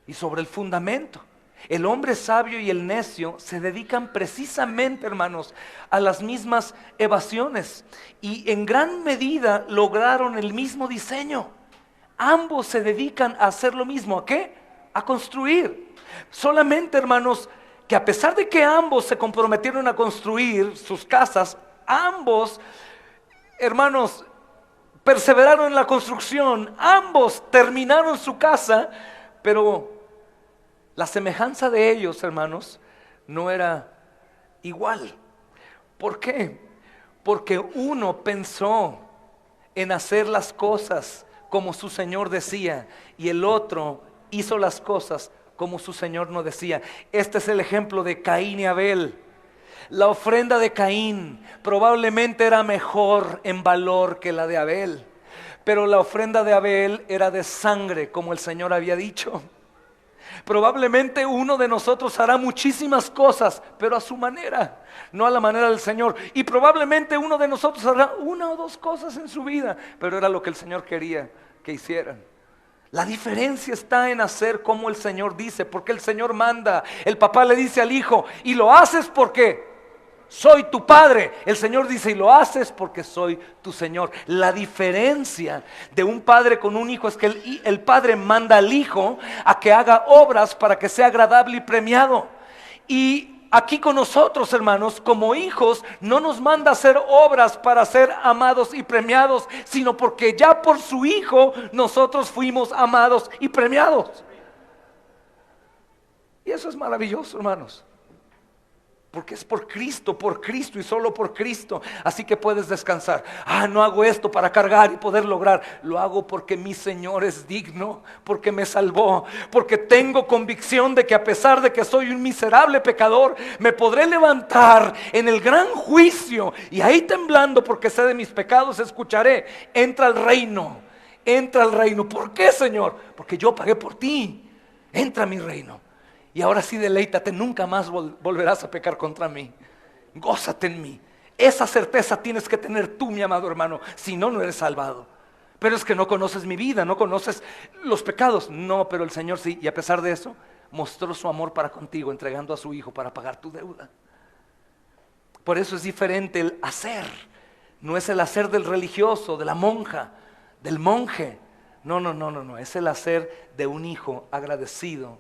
[SPEAKER 1] y sobre el fundamento. El hombre sabio y el necio se dedican precisamente, hermanos, a las mismas evasiones y en gran medida lograron el mismo diseño. Ambos se dedican a hacer lo mismo. ¿A qué? A construir. Solamente, hermanos, que a pesar de que ambos se comprometieron a construir sus casas, ambos, hermanos, perseveraron en la construcción, ambos terminaron su casa, pero la semejanza de ellos, hermanos, no era igual. ¿Por qué? Porque uno pensó en hacer las cosas como su Señor decía, y el otro hizo las cosas como su Señor no decía. Este es el ejemplo de Caín y Abel. La ofrenda de Caín probablemente era mejor en valor que la de Abel, pero la ofrenda de Abel era de sangre, como el Señor había dicho. Probablemente uno de nosotros hará muchísimas cosas, pero a su manera, no a la manera del Señor. Y probablemente uno de nosotros hará una o dos cosas en su vida, pero era lo que el Señor quería que hicieran. La diferencia está en hacer como el Señor dice, porque el Señor manda. El papá le dice al hijo, y lo haces porque soy tu padre. El Señor dice, y lo haces porque soy tu Señor. La diferencia de un padre con un hijo es que el padre manda al hijo a que haga obras para que sea agradable y premiado. Y aquí con nosotros, hermanos, como hijos, no nos manda a hacer obras para ser amados y premiados, sino porque ya por su hijo nosotros fuimos amados y premiados. Y eso es maravilloso, hermanos. Porque es por Cristo y solo por Cristo. Así que puedes descansar. No hago esto para cargar y poder lograr. Lo hago porque mi Señor es digno, porque me salvó, porque tengo convicción de que a pesar de que soy un miserable pecador, me podré levantar en el gran juicio. Y ahí temblando porque sé de mis pecados, escucharé: entra al reino, entra al reino. ¿Por qué, Señor? Porque yo pagué por ti. Entra a mi reino. Y ahora sí, deleítate, nunca más volverás a pecar contra mí. Gózate en mí. Esa certeza tienes que tener tú, mi amado hermano, si no, no eres salvado. Pero es que no conoces mi vida, no conoces los pecados. No, pero el Señor sí, y a pesar de eso, mostró su amor para contigo, entregando a su Hijo para pagar tu deuda. Por eso es diferente el hacer. No es el hacer del religioso, de la monja, del monje. No, es el hacer de un hijo agradecido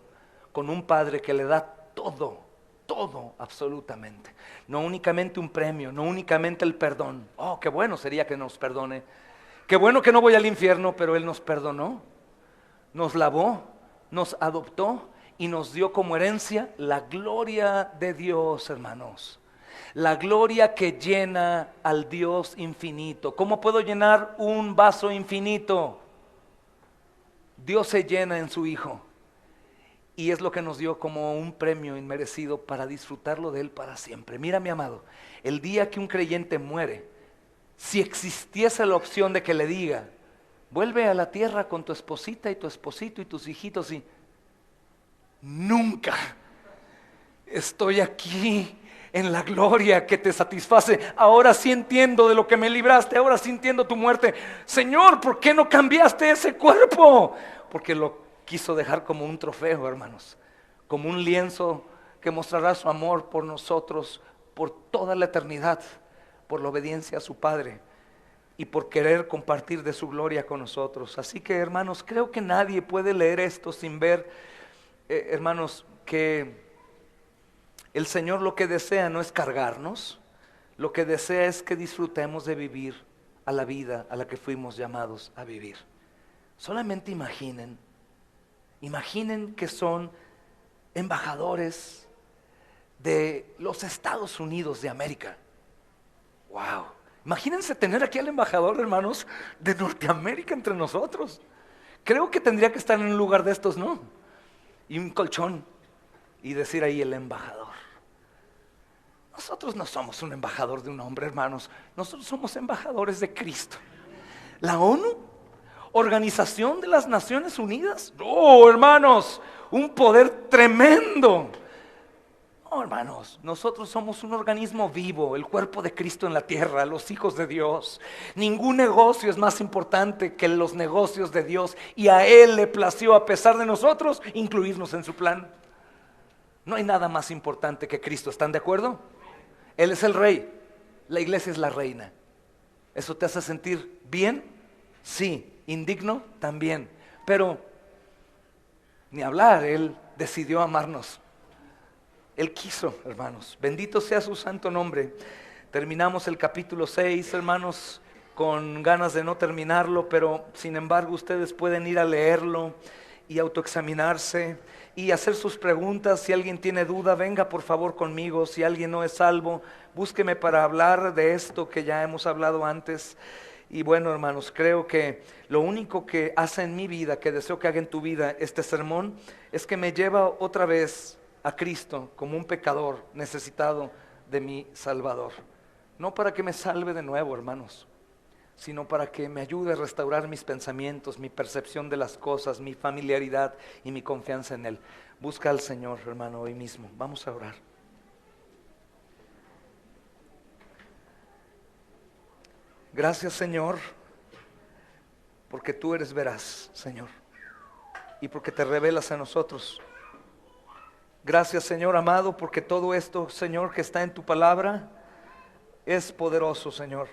[SPEAKER 1] con un padre que le da todo absolutamente. No únicamente un premio, no únicamente el perdón. Qué bueno sería que nos perdone. Qué bueno que no voy al infierno, pero Él nos perdonó, nos lavó, nos adoptó y nos dio como herencia la gloria de Dios, hermanos. La gloria que llena al Dios infinito. ¿Cómo puedo llenar un vaso infinito? Dios se llena en su Hijo. Y es lo que nos dio como un premio inmerecido para disfrutarlo de Él para siempre. Mira, mi amado, el día que un creyente muere, si existiese la opción de que le diga: vuelve a la tierra con tu esposita y tu esposito y tus hijitos, y nunca, estoy aquí en la gloria que te satisface. Ahora sí entiendo de lo que me libraste, ahora sí entiendo tu muerte. Señor, ¿por qué no cambiaste ese cuerpo? Porque lo quiso dejar como un trofeo, hermanos, como un lienzo que mostrará su amor por nosotros por toda la eternidad, por la obediencia a su Padre y por querer compartir de su gloria con nosotros. Así que, hermanos, creo que nadie puede leer esto sin ver, hermanos, que el Señor lo que desea no es cargarnos, lo que desea es que disfrutemos de vivir a la vida a la que fuimos llamados a vivir. Solamente imaginen que son embajadores de los Estados Unidos de América. Wow. Imagínense tener aquí al embajador, hermanos, de Norteamérica entre nosotros. Creo que tendría que estar en un lugar de estos, ¿no? Y un colchón y decir ahí: el embajador. Nosotros no somos un embajador de un hombre, hermanos. Nosotros somos embajadores de Cristo. La ONU, Organización de las Naciones Unidas, hermanos, un poder tremendo. No, hermanos, nosotros somos un organismo vivo, el cuerpo de Cristo en la tierra, los hijos de Dios. Ningún negocio es más importante que los negocios de Dios, y a Él le plació, a pesar de nosotros, incluirnos en su plan. No hay nada más importante que Cristo, ¿están de acuerdo? Él es el rey, la iglesia es la reina. ¿Eso te hace sentir bien? Sí. ¿Indigno? También. Pero ni hablar, Él decidió amarnos. Él quiso, hermanos. Bendito sea su santo nombre. Terminamos el capítulo 6, hermanos, con ganas de no terminarlo, pero sin embargo ustedes pueden ir a leerlo y autoexaminarse y hacer sus preguntas. Si alguien tiene duda, venga por favor conmigo. Si alguien no es salvo, búsqueme para hablar de esto que ya hemos hablado antes. Y bueno, hermanos, creo que lo único que hace en mi vida, que deseo que haga en tu vida este sermón, es que me lleva otra vez a Cristo como un pecador necesitado de mi Salvador. No para que me salve de nuevo, hermanos, sino para que me ayude a restaurar mis pensamientos, mi percepción de las cosas, mi familiaridad y mi confianza en Él. Busca al Señor, hermano, hoy mismo. Vamos a orar. Gracias, Señor, porque tú eres veraz, Señor, y porque te revelas a nosotros. Gracias, Señor amado, porque todo esto, Señor, que está en tu palabra es poderoso, Señor.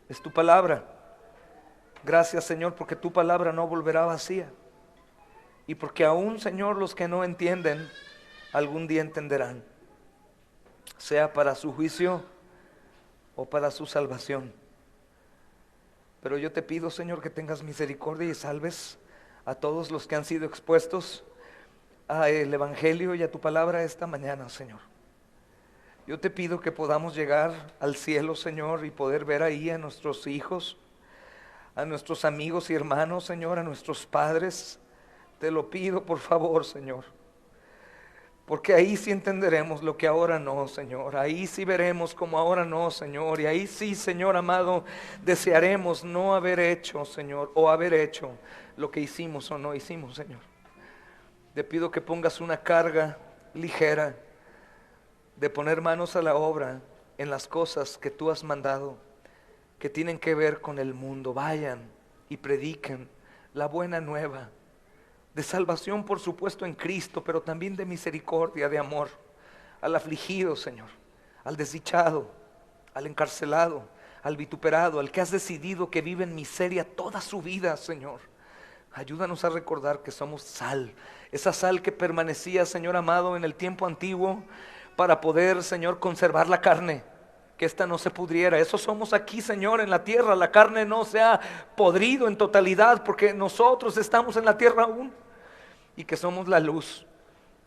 [SPEAKER 1] Es tu palabra. Gracias, Señor, porque tu palabra no volverá vacía. Y porque aún, Señor, los que no entienden, algún día entenderán, sea para su juicio o para su salvación. Pero yo te pido, Señor, que tengas misericordia y salves a todos los que han sido expuestos al Evangelio y a tu palabra esta mañana, Señor. Yo te pido que podamos llegar al cielo, Señor, y poder ver ahí a nuestros hijos, a nuestros amigos y hermanos, Señor, a nuestros padres. Te lo pido, por favor, Señor. Porque ahí sí entenderemos lo que ahora no, Señor. Ahí sí veremos como ahora no, Señor. Y ahí sí, Señor amado, desearemos no haber hecho, Señor, o haber hecho lo que hicimos o no hicimos, Señor. Te pido que pongas una carga ligera de poner manos a la obra en las cosas que tú has mandado, que tienen que ver con el mundo. Vayan y prediquen la buena nueva de salvación, por supuesto, en Cristo, pero también de misericordia, de amor, al afligido, Señor, al desdichado, al encarcelado, al vituperado, al que has decidido que vive en miseria toda su vida, Señor. Ayúdanos a recordar que somos sal, esa sal que permanecía, Señor amado, en el tiempo antiguo para poder, Señor, conservar la carne, que ésta no se pudriera. Eso somos aquí, Señor, en la tierra. La carne no se ha podrido en totalidad porque nosotros estamos en la tierra aún, y que somos la luz.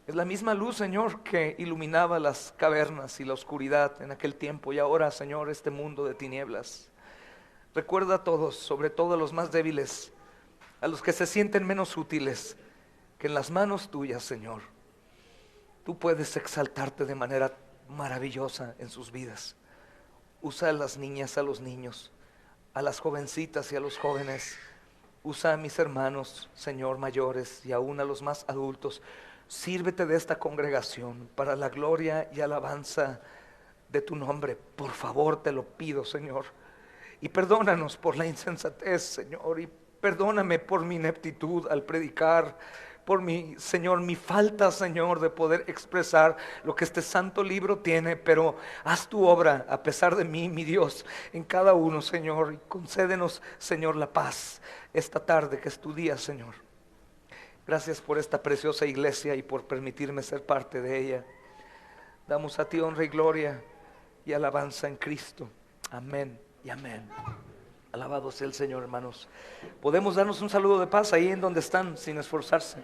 [SPEAKER 1] Es la misma luz, Señor, que iluminaba las cavernas y la oscuridad en aquel tiempo, y ahora, Señor, este mundo de tinieblas. Recuerda a todos, sobre todo a los más débiles, a los que se sienten menos útiles, que en las manos tuyas, Señor, tú puedes exaltarte de manera maravillosa en sus vidas. Usa a las niñas, a los niños, a las jovencitas y a los jóvenes. Usa a mis hermanos, Señor, mayores, y aún a los más adultos. Sírvete de esta congregación para la gloria y alabanza de tu nombre. Por favor, te lo pido, Señor. Y perdónanos por la insensatez, Señor, y perdóname por mi ineptitud al predicar, por mi, Señor, mi falta, Señor, de poder expresar lo que este santo libro tiene. Pero haz tu obra a pesar de mí, mi Dios, en cada uno, Señor, y concédenos, Señor, la paz esta tarde que es tu día, Señor. Gracias por esta preciosa iglesia y por permitirme ser parte de ella. Damos a ti honra y gloria y alabanza en Cristo. Amén y amén. Alabado sea el Señor, hermanos. Podemos darnos un saludo de paz ahí en donde están, sin esforzarse.